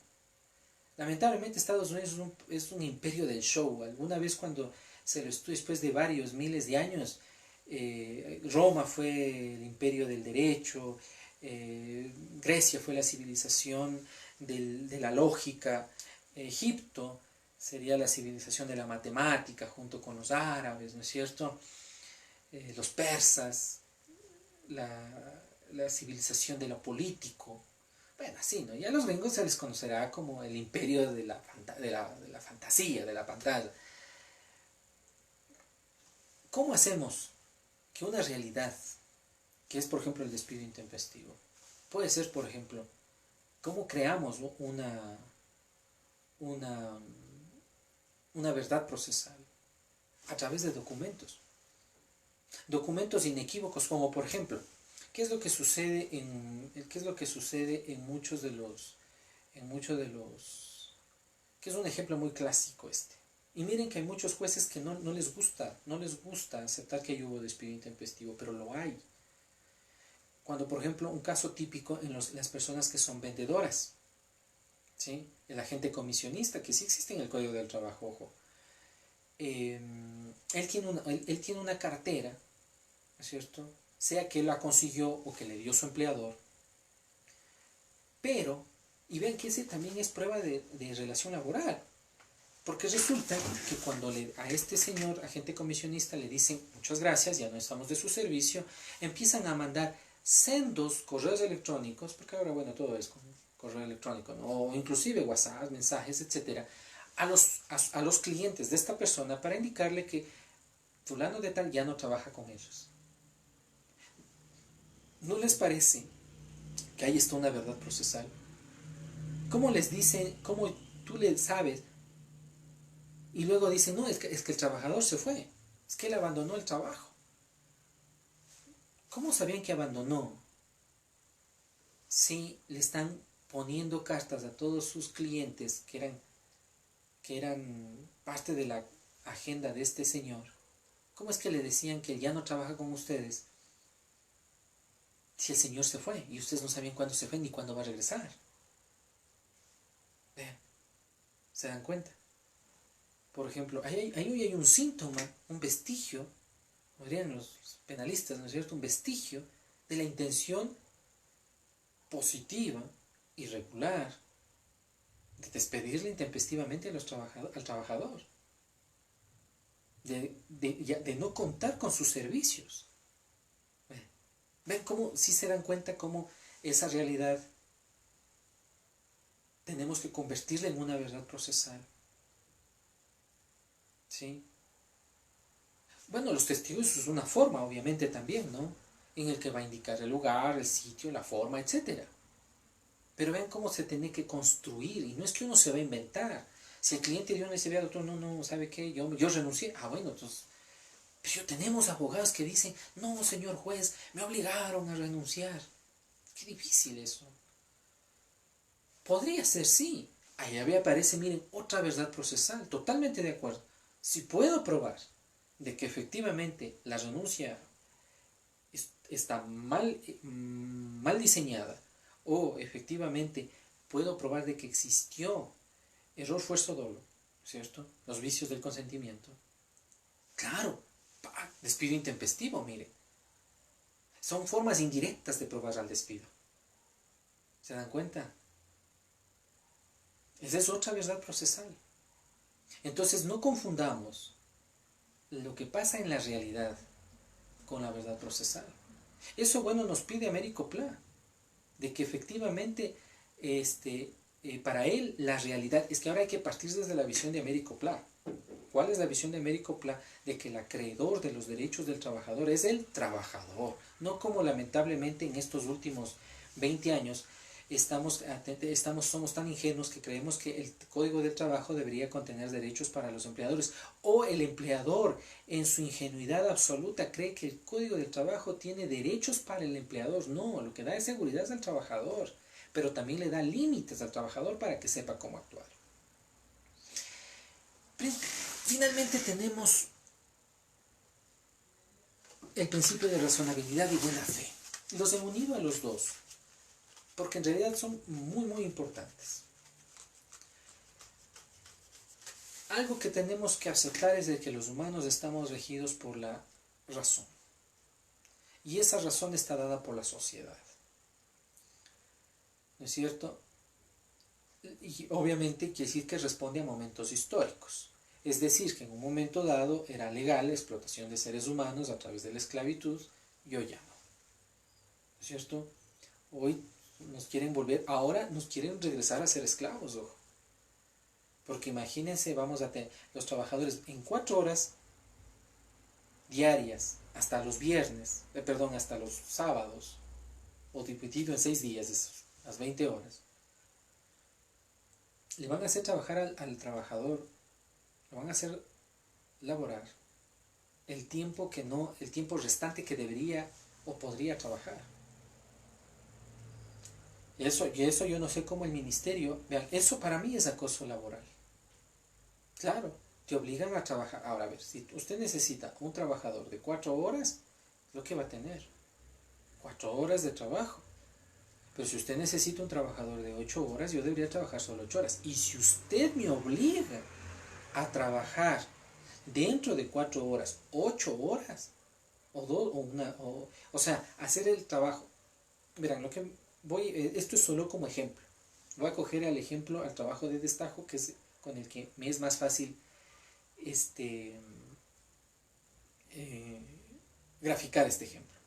Lamentablemente Estados Unidos es un imperio del show. Alguna vez cuando se lo estudió después de varios miles de años, Roma fue el imperio del derecho, Grecia fue la civilización de la lógica, Egipto sería la civilización de la matemática junto con los árabes, ¿no es cierto? Los persas, la civilización de lo político. Bueno, así, ¿no? Ya a los gringos se les conocerá como el imperio de la fantasía, de la pantalla. ¿Cómo hacemos que una realidad, que es por ejemplo el despido intempestivo, puede ser por ejemplo, cómo creamos una verdad procesal? A través de documentos. Documentos inequívocos, como por ejemplo, ¿qué es lo que sucede en muchos de los, que es un ejemplo muy clásico este? Y miren que hay muchos jueces que no les gusta aceptar que hubo despido intempestivo, pero lo hay. Cuando, por ejemplo, un caso típico en las personas que son vendedoras, ¿sí? El agente comisionista, que sí existe en el Código del Trabajo, ojo. Él tiene una cartera, ¿no es cierto? Sea que él la consiguió o que le dio su empleador, pero, y ven que ese también es prueba de relación laboral, porque resulta que cuando a este señor agente comisionista le dicen muchas gracias, ya no estamos de su servicio, empiezan a mandar sendos correos electrónicos, porque ahora bueno, todo es con correo electrónico, ¿no? O inclusive WhatsApp, mensajes, etcétera, a los clientes de esta persona para indicarle que fulano de tal ya no trabaja con ellos. ¿No les parece que ahí está una verdad procesal? ¿Cómo les dicen, cómo tú le sabes? Y luego dicen, no, es que el trabajador se fue, es que él abandonó el trabajo. ¿Cómo sabían que abandonó? Si le están poniendo cartas a todos sus clientes que eran parte de la agenda de este señor. ¿Cómo es que le decían que él ya no trabaja con ustedes si el señor se fue y ustedes no sabían cuándo se fue ni cuándo va a regresar? Vean, ¿se dan cuenta? Por ejemplo, ahí hay un síntoma, un vestigio, como dirían los penalistas, ¿no es cierto? Un vestigio de la intención positiva y regular de despedirle intempestivamente al trabajador, de no contar con sus servicios. ¿Ven cómo, si se dan cuenta cómo esa realidad tenemos que convertirla en una verdad procesal? ¿Sí? Bueno, los testigos es una forma, obviamente, también, ¿no? En el que va a indicar el lugar, el sitio, la forma, etc. Pero ven cómo se tiene que construir, y no es que uno se va a inventar. Si el cliente de uno dice, vea, doctor, no, ¿sabe qué? Yo renuncié. Ah, bueno, entonces, pero tenemos abogados que dicen, no, señor juez, me obligaron a renunciar. Qué difícil eso. Podría ser, sí. Ahí aparece, miren, otra verdad procesal, totalmente de acuerdo. Si puedo probar de que efectivamente la renuncia está mal diseñada, o efectivamente puedo probar de que existió error, fuerza o dolo, ¿cierto? Los vicios del consentimiento. Claro, despido intempestivo, mire. Son formas indirectas de probar al despido. ¿Se dan cuenta? Esa es otra verdad procesal. Entonces no confundamos lo que pasa en la realidad con la verdad procesal. Eso, bueno, nos pide Américo Pla, de que efectivamente para él la realidad es que ahora hay que partir desde la visión de Américo Pla. ¿Cuál es la visión de Américo Pla? De que el acreedor de los derechos del trabajador es el trabajador, no como lamentablemente en estos últimos 20 años somos tan ingenuos que creemos que el Código del Trabajo debería contener derechos para los empleadores, o el empleador en su ingenuidad absoluta cree que el Código del Trabajo tiene derechos para el empleador. No, lo que da es seguridad al trabajador, pero también le da límites al trabajador para que sepa cómo actuar. Finalmente tenemos el principio de razonabilidad y buena fe. Los he unido a los dos, porque en realidad son muy importantes. Algo que tenemos que aceptar es de que los humanos estamos regidos por la razón. Y esa razón está dada por la sociedad. ¿No es cierto? Y obviamente quiere decir que responde a momentos históricos. Es decir, que en un momento dado era legal la explotación de seres humanos a través de la esclavitud, y hoy ya no. ¿No es cierto? Hoy nos quieren volver, ahora nos quieren regresar a ser esclavos, ojo. Porque imagínense, vamos a tener los trabajadores en 4 horas diarias, hasta los viernes, hasta los sábados, o dividido en 6 días, las 20 horas. Le van a hacer trabajar al trabajador, lo van a hacer laborar el tiempo restante que debería o podría trabajar. Y eso yo no sé cómo el ministerio, vean, eso para mí es acoso laboral. Claro, te obligan a trabajar. Ahora, a ver, si usted necesita un trabajador de 4 horas, lo que va a tener, 4 horas de trabajo. Pero si usted necesita un trabajador de 8 horas, yo debería trabajar solo 8 horas. Y si usted me obliga a trabajar dentro de 4 horas, 8 horas, o sea, hacer el trabajo. Verán, esto es solo como ejemplo. Voy a coger al trabajo de destajo, que es con el que me es más fácil graficar este ejemplo.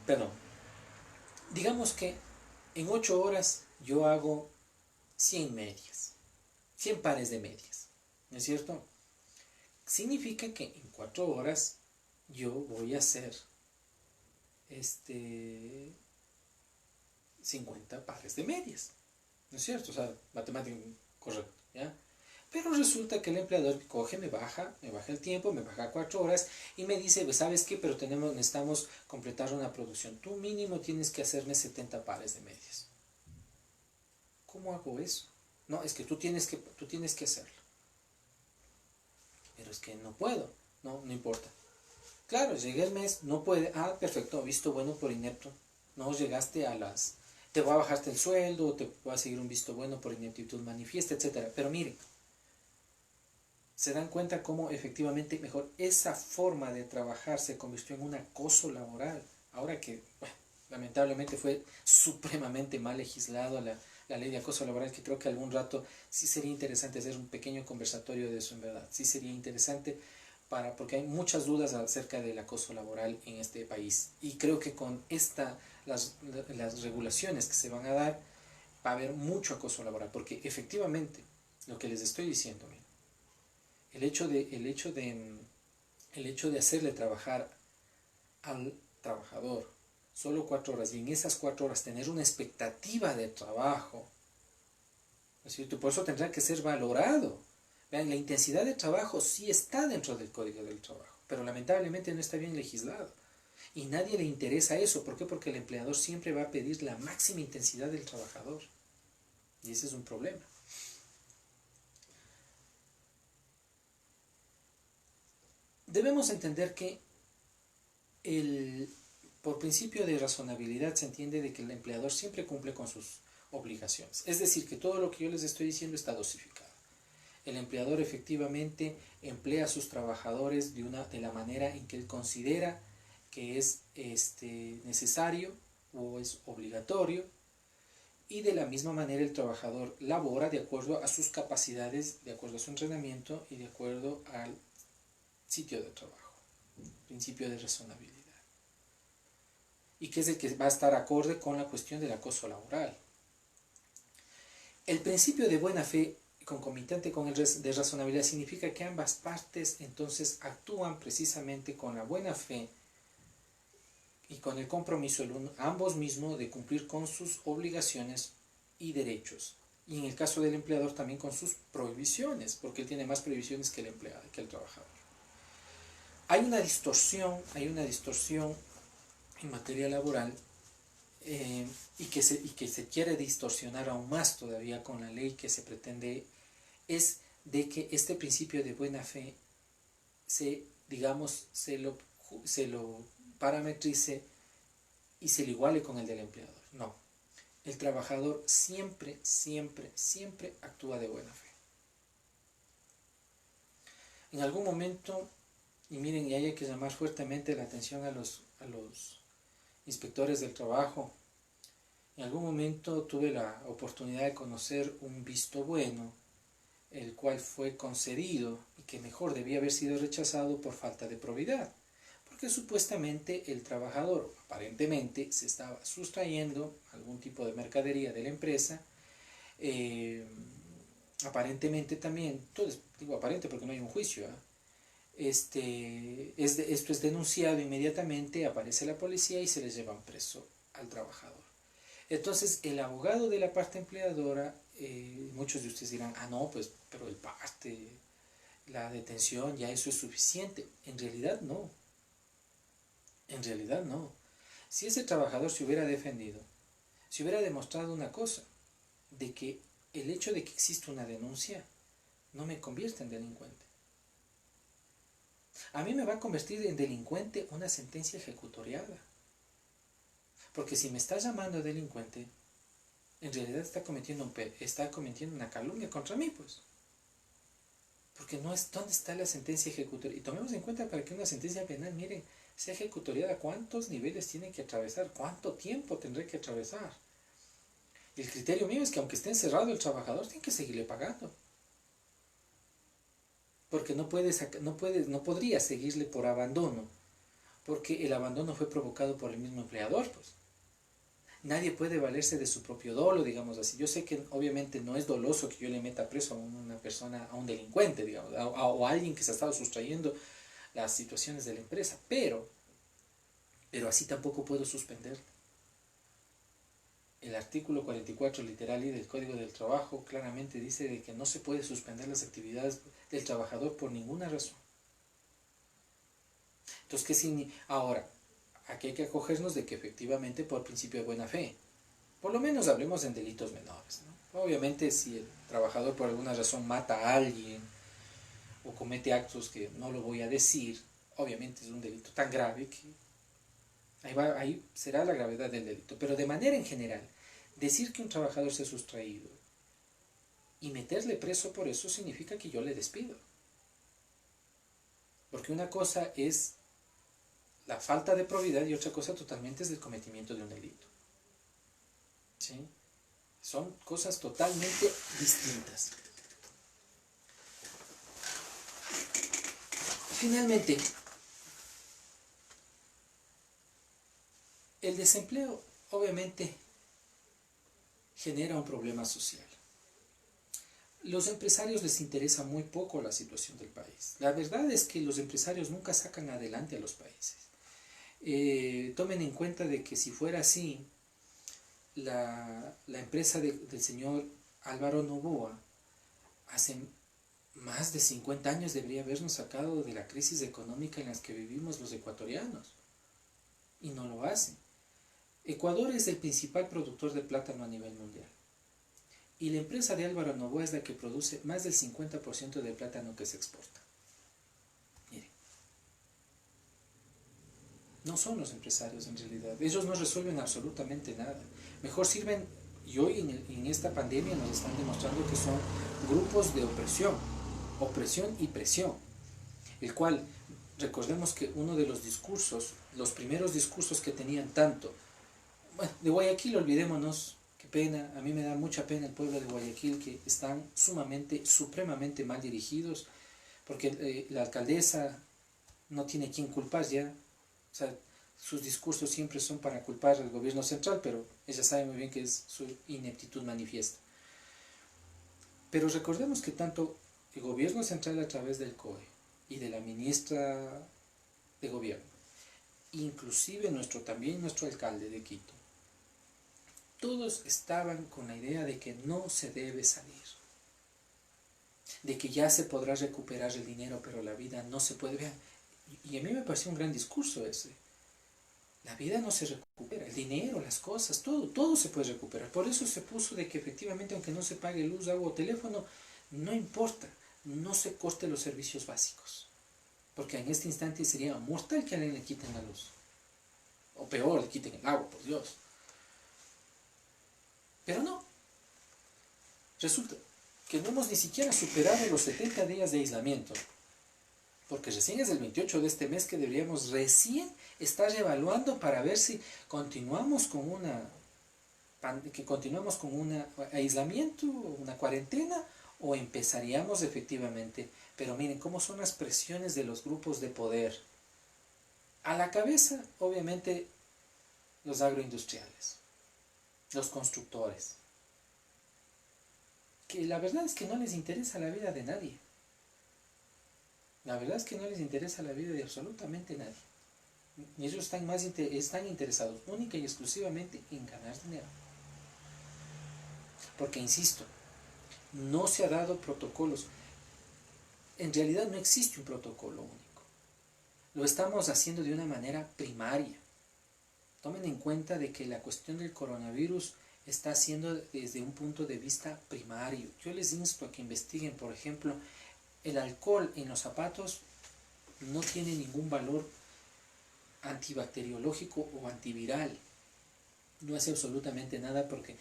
Perdón. Digamos que en 8 horas yo hago 100 medias, 100 pares de medias, ¿no es cierto? Significa que en 4 horas yo voy a hacer 50 pares de medias, ¿no es cierto? O sea, matemática correcto, ¿ya? Pero resulta que el empleador coge, me baja el tiempo, me baja 4 horas y me dice, pues, ¿sabes qué? Pero necesitamos completar una producción. Tú mínimo tienes que hacerme 70 pares de medias. ¿Cómo hago eso? No, es que tú tienes que hacerlo. Pero es que no puedo. No importa. Claro, llegué el mes, no puede. Ah, perfecto, visto bueno por inepto. No llegaste te voy a bajarte el sueldo, te voy a seguir un visto bueno por ineptitud manifiesta, etc. Pero miren, se dan cuenta cómo efectivamente mejor esa forma de trabajar se convirtió en un acoso laboral. Ahora que, bueno, lamentablemente fue supremamente mal legislado la ley de acoso laboral, que creo que algún rato sí sería interesante hacer un pequeño conversatorio de eso, en verdad. Sí sería interesante porque hay muchas dudas acerca del acoso laboral en este país. Y creo que con las regulaciones que se van a dar, va a haber mucho acoso laboral, porque efectivamente, lo que les estoy diciendo, miren, el hecho de hacerle trabajar al trabajador solo 4 horas y en esas 4 horas tener una expectativa de trabajo, ¿no es cierto? Por eso tendrá que ser valorado. Vean, la intensidad de trabajo sí está dentro del Código del Trabajo, pero lamentablemente no está bien legislado. Y nadie le interesa eso. ¿Por qué? Porque el empleador siempre va a pedir la máxima intensidad del trabajador. Y ese es un problema. Debemos entender que por principio de razonabilidad se entiende de que el empleador siempre cumple con sus obligaciones. Es decir, que todo lo que yo les estoy diciendo está dosificado. El empleador efectivamente emplea a sus trabajadores de la manera en que él considera que es necesario o es obligatorio, y de la misma manera el trabajador labora de acuerdo a sus capacidades, de acuerdo a su entrenamiento y de acuerdo al sitio de trabajo. Principio de razonabilidad. Y que es el que va a estar acorde con la cuestión del acoso laboral. El principio de buena fe concomitante con el de razonabilidad significa que ambas partes entonces actúan precisamente con la buena fe y con el compromiso ambos mismos de cumplir con sus obligaciones y derechos. Y en el caso del empleador también con sus prohibiciones, porque él tiene más prohibiciones que el empleado, que el trabajador. Hay una distorsión en materia laboral y que se quiere distorsionar aún más todavía con la ley que se pretende, es de que este principio de buena fe se lo parametrice y se le iguale con el del empleador. No, el trabajador siempre, siempre, siempre actúa de buena fe. En algún momento, y miren, y hay que llamar fuertemente la atención a los inspectores del trabajo. En algún momento tuve la oportunidad de conocer un visto bueno, el cual fue concedido y que mejor debía haber sido rechazado por falta de probidad, porque supuestamente el trabajador aparentemente se estaba sustrayendo algún tipo de mercadería de la empresa, aparentemente también, digo aparente porque no hay un juicio, esto es denunciado inmediatamente, aparece la policía y se les llevan preso al trabajador. Entonces el abogado de la parte empleadora, muchos de ustedes dirán, no, pues, pero el parte, la detención, ya eso es suficiente. En realidad no. En realidad no. Si ese trabajador se hubiera defendido, se hubiera demostrado una cosa, de que el hecho de que exista una denuncia no me convierte en delincuente. A mí me va a convertir en delincuente una sentencia ejecutoriada. Porque si me está llamando delincuente, en realidad está cometiendo una calumnia contra mí, pues. Porque no es, ¿dónde está la sentencia ejecutoriada? Y tomemos en cuenta, para que una sentencia penal, miren, sea ejecutoriada, ¿cuántos niveles tiene que atravesar? ¿Cuánto tiempo tendré que atravesar? Y el criterio mío es que aunque esté encerrado el trabajador, tiene que seguirle pagando. Porque no podría seguirle por abandono, porque el abandono fue provocado por el mismo empleador, pues. Nadie puede valerse de su propio dolo, digamos así. Yo sé que obviamente no es doloso que yo le meta preso a una persona, a un delincuente, digamos, o a alguien que se ha estado sustrayendo las situaciones de la empresa, pero así tampoco puedo suspender. El artículo 44 literal I del Código del Trabajo claramente dice de que no se puede suspender las actividades del trabajador por ninguna razón. Entonces, ¿qué significa? Ahora, aquí hay que acogernos de que efectivamente por principio de buena fe, por lo menos hablemos en delitos menores, ¿no? Obviamente si el trabajador por alguna razón mata a alguien o comete actos que no lo voy a decir, obviamente es un delito tan grave que ahí será la gravedad del delito. Pero de manera en general, decir que un trabajador se ha sustraído y meterle preso por eso significa que yo le despido. Porque una cosa es la falta de probidad y otra cosa totalmente es el cometimiento de un delito. ¿Sí? Son cosas totalmente distintas. Finalmente, el desempleo obviamente genera un problema social. Los empresarios les interesa muy poco la situación del país. La verdad es que los empresarios nunca sacan adelante a los países. Tomen en cuenta de que si fuera así, la empresa del señor Álvaro Noboa hace más de 50 años debería habernos sacado de la crisis económica en la que vivimos los ecuatorianos. Y no lo hacen. Ecuador es el principal productor de plátano a nivel mundial. Y la empresa de Álvaro Noboa es la que produce más del 50% del plátano que se exporta. Miren. No son los empresarios en realidad. Ellos no resuelven absolutamente nada. Mejor sirven, y hoy en esta pandemia nos están demostrando que son grupos de opresión y presión. El cual, recordemos que uno de los discursos, los primeros discursos que tenían tanto, bueno, de Guayaquil olvidémonos, qué pena, a mí me da mucha pena el pueblo de Guayaquil, que están supremamente mal dirigidos, porque la alcaldesa no tiene quien culpar ya. O sea, sus discursos siempre son para culpar al gobierno central, pero ella sabe muy bien que es su ineptitud manifiesta. Pero recordemos que tanto el gobierno central a través del COE y de la ministra de gobierno inclusive también nuestro alcalde de Quito, todos estaban con la idea de que no se debe salir, de que ya se podrá recuperar el dinero, pero la vida no se puede. Vean, y a mí me pareció un gran discurso ese. La vida no se recupera, el dinero, las cosas, todo se puede recuperar. Por eso se puso de que efectivamente, aunque no se pague luz, agua o teléfono, no importa, no se corte los servicios básicos. Porque en este instante sería mortal que a alguien le quiten la luz. O peor, le quiten el agua, por Dios. Pero no. Resulta que no hemos ni siquiera superado los 70 días de aislamiento. Porque recién es el 28 de este mes que deberíamos recién estar evaluando para ver si continuamos con un aislamiento, una cuarentena, o empezaríamos efectivamente. Pero miren cómo son las presiones de los grupos de poder. A la cabeza, obviamente, los agroindustriales, los constructores, que la verdad es que no les interesa la vida de nadie. La verdad es que no les interesa la vida de absolutamente nadie. Ellos están interesados única y exclusivamente en ganar dinero. Porque, insisto, no se ha dado protocolos. En realidad no existe un protocolo único. Lo estamos haciendo de una manera primaria. Tomen en cuenta de que la cuestión del coronavirus está haciendo desde un punto de vista primario. Yo les insto a que investiguen, por ejemplo, el alcohol en los zapatos no tiene ningún valor antibacteriológico o antiviral. No hace absolutamente nada porque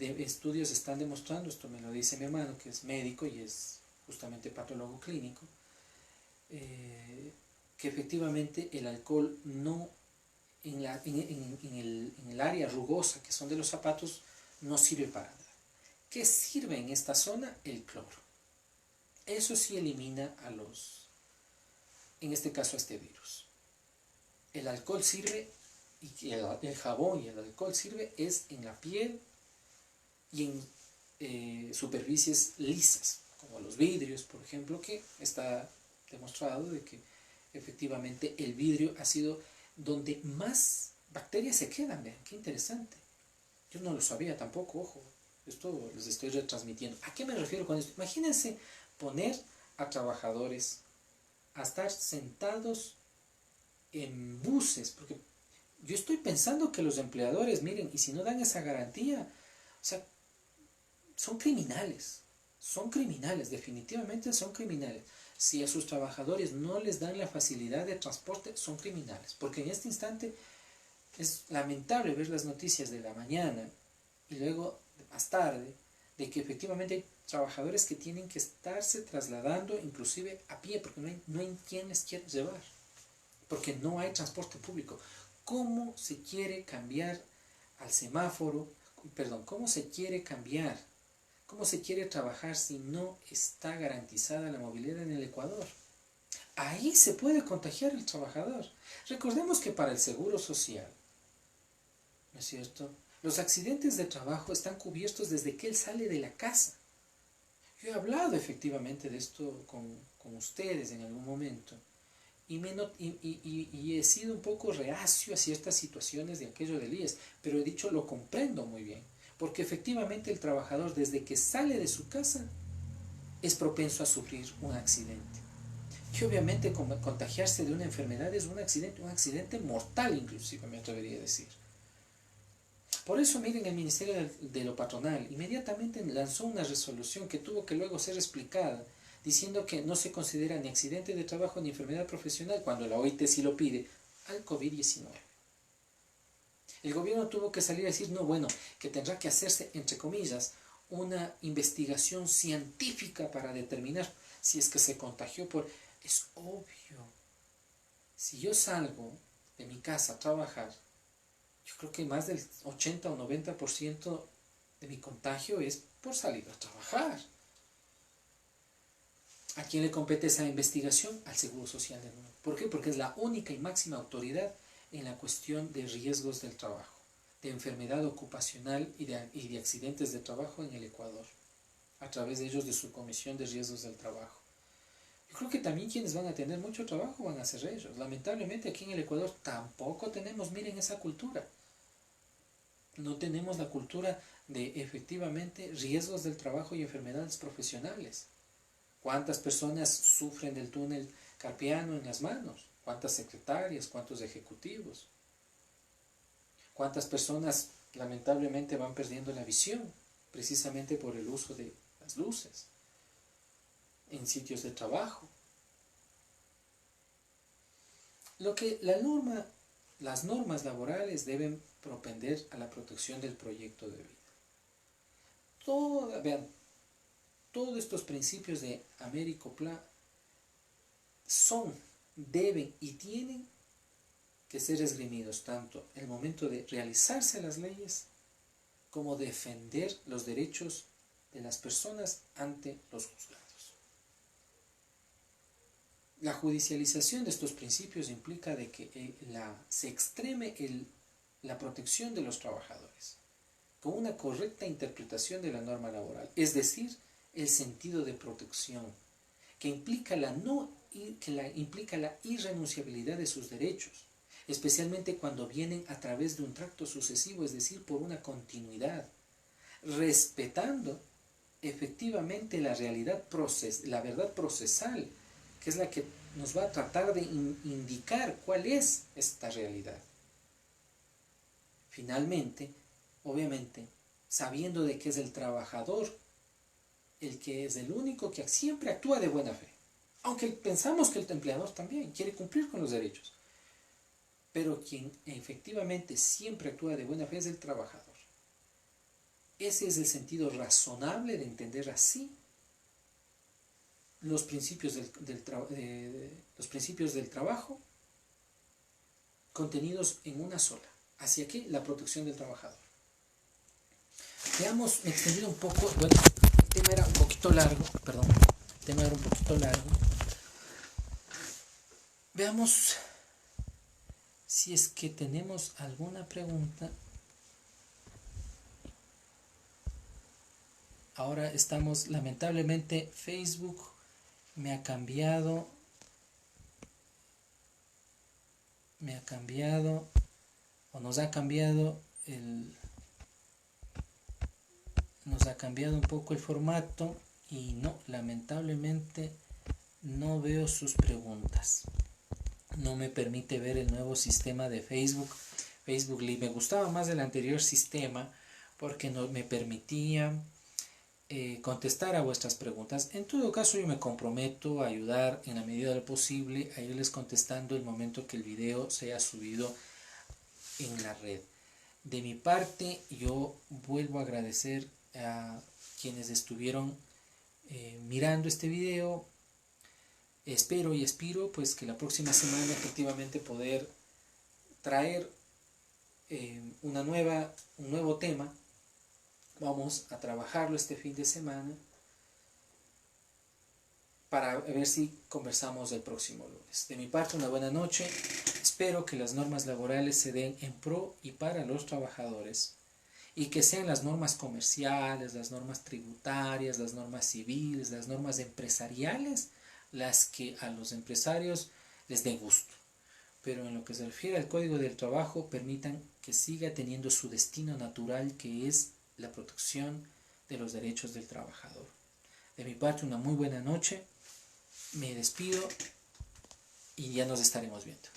estudios están demostrando, esto me lo dice mi hermano que es médico y es justamente patólogo clínico, que efectivamente el alcohol no en el área rugosa que son de los zapatos no sirve para nada. ¿Qué sirve en esta zona? El cloro. Eso sí elimina en este caso a este virus. El alcohol sirve, y el jabón y el alcohol sirve es en la piel y en superficies lisas, como los vidrios, por ejemplo, que está demostrado de que efectivamente el vidrio ha sido donde más bacterias se quedan. Vean, qué interesante. Yo no lo sabía tampoco, ojo. Esto les estoy retransmitiendo. ¿A qué me refiero con esto? Imagínense poner a trabajadores a estar sentados en buses, porque yo estoy pensando que los empleadores, miren, y si no dan esa garantía, o sea, son criminales, definitivamente son criminales. Si a sus trabajadores no les dan la facilidad de transporte, son criminales, porque en este instante es lamentable ver las noticias de la mañana y luego más tarde de que efectivamente hay trabajadores que tienen que estarse trasladando inclusive a pie porque no hay quien les quiera llevar, porque no hay transporte público. ¿Cómo se quiere cambiar al semáforo? Perdón, ¿cómo se quiere cambiar? ¿Cómo se quiere trabajar si no está garantizada la movilidad en el Ecuador? Ahí se puede contagiar el trabajador. Recordemos que para el seguro social, ¿no es cierto?, los accidentes de trabajo están cubiertos desde que él sale de la casa. Yo he hablado efectivamente de esto con ustedes en algún momento y he sido un poco reacio a ciertas situaciones de aquello del IES, pero he dicho lo comprendo muy bien, porque efectivamente el trabajador desde que sale de su casa es propenso a sufrir un accidente. Y obviamente contagiarse de una enfermedad es un accidente mortal inclusive, me atrevería a decir. Por eso, miren, el Ministerio de lo Patronal inmediatamente lanzó una resolución que tuvo que luego ser explicada, diciendo que no se considera ni accidente de trabajo ni enfermedad profesional, cuando la OIT sí lo pide, al COVID-19. El gobierno tuvo que salir a decir, no, bueno, que tendrá que hacerse, entre comillas, una investigación científica para determinar si es que se contagió por... Es obvio. Si yo salgo de mi casa a trabajar, yo creo que más del 80 o 90% de mi contagio es por salir a trabajar. ¿A quién le compete esa investigación? Al Seguro Social de nuevo. ¿Por qué? Porque es la única y máxima autoridad en la cuestión de riesgos del trabajo, de enfermedad ocupacional y de accidentes de trabajo en el Ecuador, a través de ellos de su Comisión de Riesgos del Trabajo. Yo creo que también quienes van a tener mucho trabajo van a ser ellos. Lamentablemente aquí en el Ecuador tampoco tenemos, miren, esa cultura. No tenemos la cultura de efectivamente riesgos del trabajo y enfermedades profesionales. ¿Cuántas personas sufren del túnel carpiano en las manos? ¿Cuántas secretarias? ¿Cuántos ejecutivos? ¿Cuántas personas lamentablemente van perdiendo la visión precisamente por el uso de las luces en sitios de trabajo? Lo que las normas laborales deben propender a la protección del proyecto de vida. Vean, todos estos principios de Américo Pla deben y tienen que ser esgrimidos tanto en el momento de realizarse las leyes como defender los derechos de las personas ante los juzgados. La judicialización de estos principios implica de que se extreme la protección de los trabajadores con una correcta interpretación de la norma laboral, es decir, el sentido de protección, que implica implica la irrenunciabilidad de sus derechos, especialmente cuando vienen a través de un tracto sucesivo, es decir, por una continuidad, respetando efectivamente la verdad procesal, que es la que nos va a tratar de indicar cuál es esta realidad. Finalmente, obviamente, sabiendo de que es el trabajador el que es el único que siempre actúa de buena fe, aunque pensamos que el empleador también quiere cumplir con los derechos, pero quien efectivamente siempre actúa de buena fe es el trabajador. Ese es el sentido razonable de entender así los principios del trabajo contenidos en una sola. ¿Hacia qué? La protección del trabajador. Veamos, me he extendido un poco, bueno, el tema era un poquito largo, Veamos si es que tenemos alguna pregunta. Ahora estamos, lamentablemente, Facebook me ha cambiado, o nos ha cambiado un poco el formato y no, lamentablemente no veo sus preguntas. No me permite ver el nuevo sistema de Facebook Live. Me gustaba más el anterior sistema porque no me permitía contestar a vuestras preguntas. En todo caso, yo me comprometo a ayudar en la medida de lo posible a irles contestando el momento que el video sea subido en la red. De mi parte, yo vuelvo a agradecer a quienes estuvieron mirando este video. Espero y aspiro pues que la próxima semana efectivamente poder traer un nuevo tema. Vamos a trabajarlo este fin de semana para ver si conversamos el próximo lunes. De mi parte, una buena noche. Espero que las normas laborales se den en pro y para los trabajadores y que sean las normas comerciales, las normas tributarias, las normas civiles, las normas empresariales las que a los empresarios les den gusto. Pero en lo que se refiere al Código del Trabajo, permitan que siga teniendo su destino natural, que es la protección de los derechos del trabajador. De mi parte, una muy buena noche. Me despido y ya nos estaremos viendo.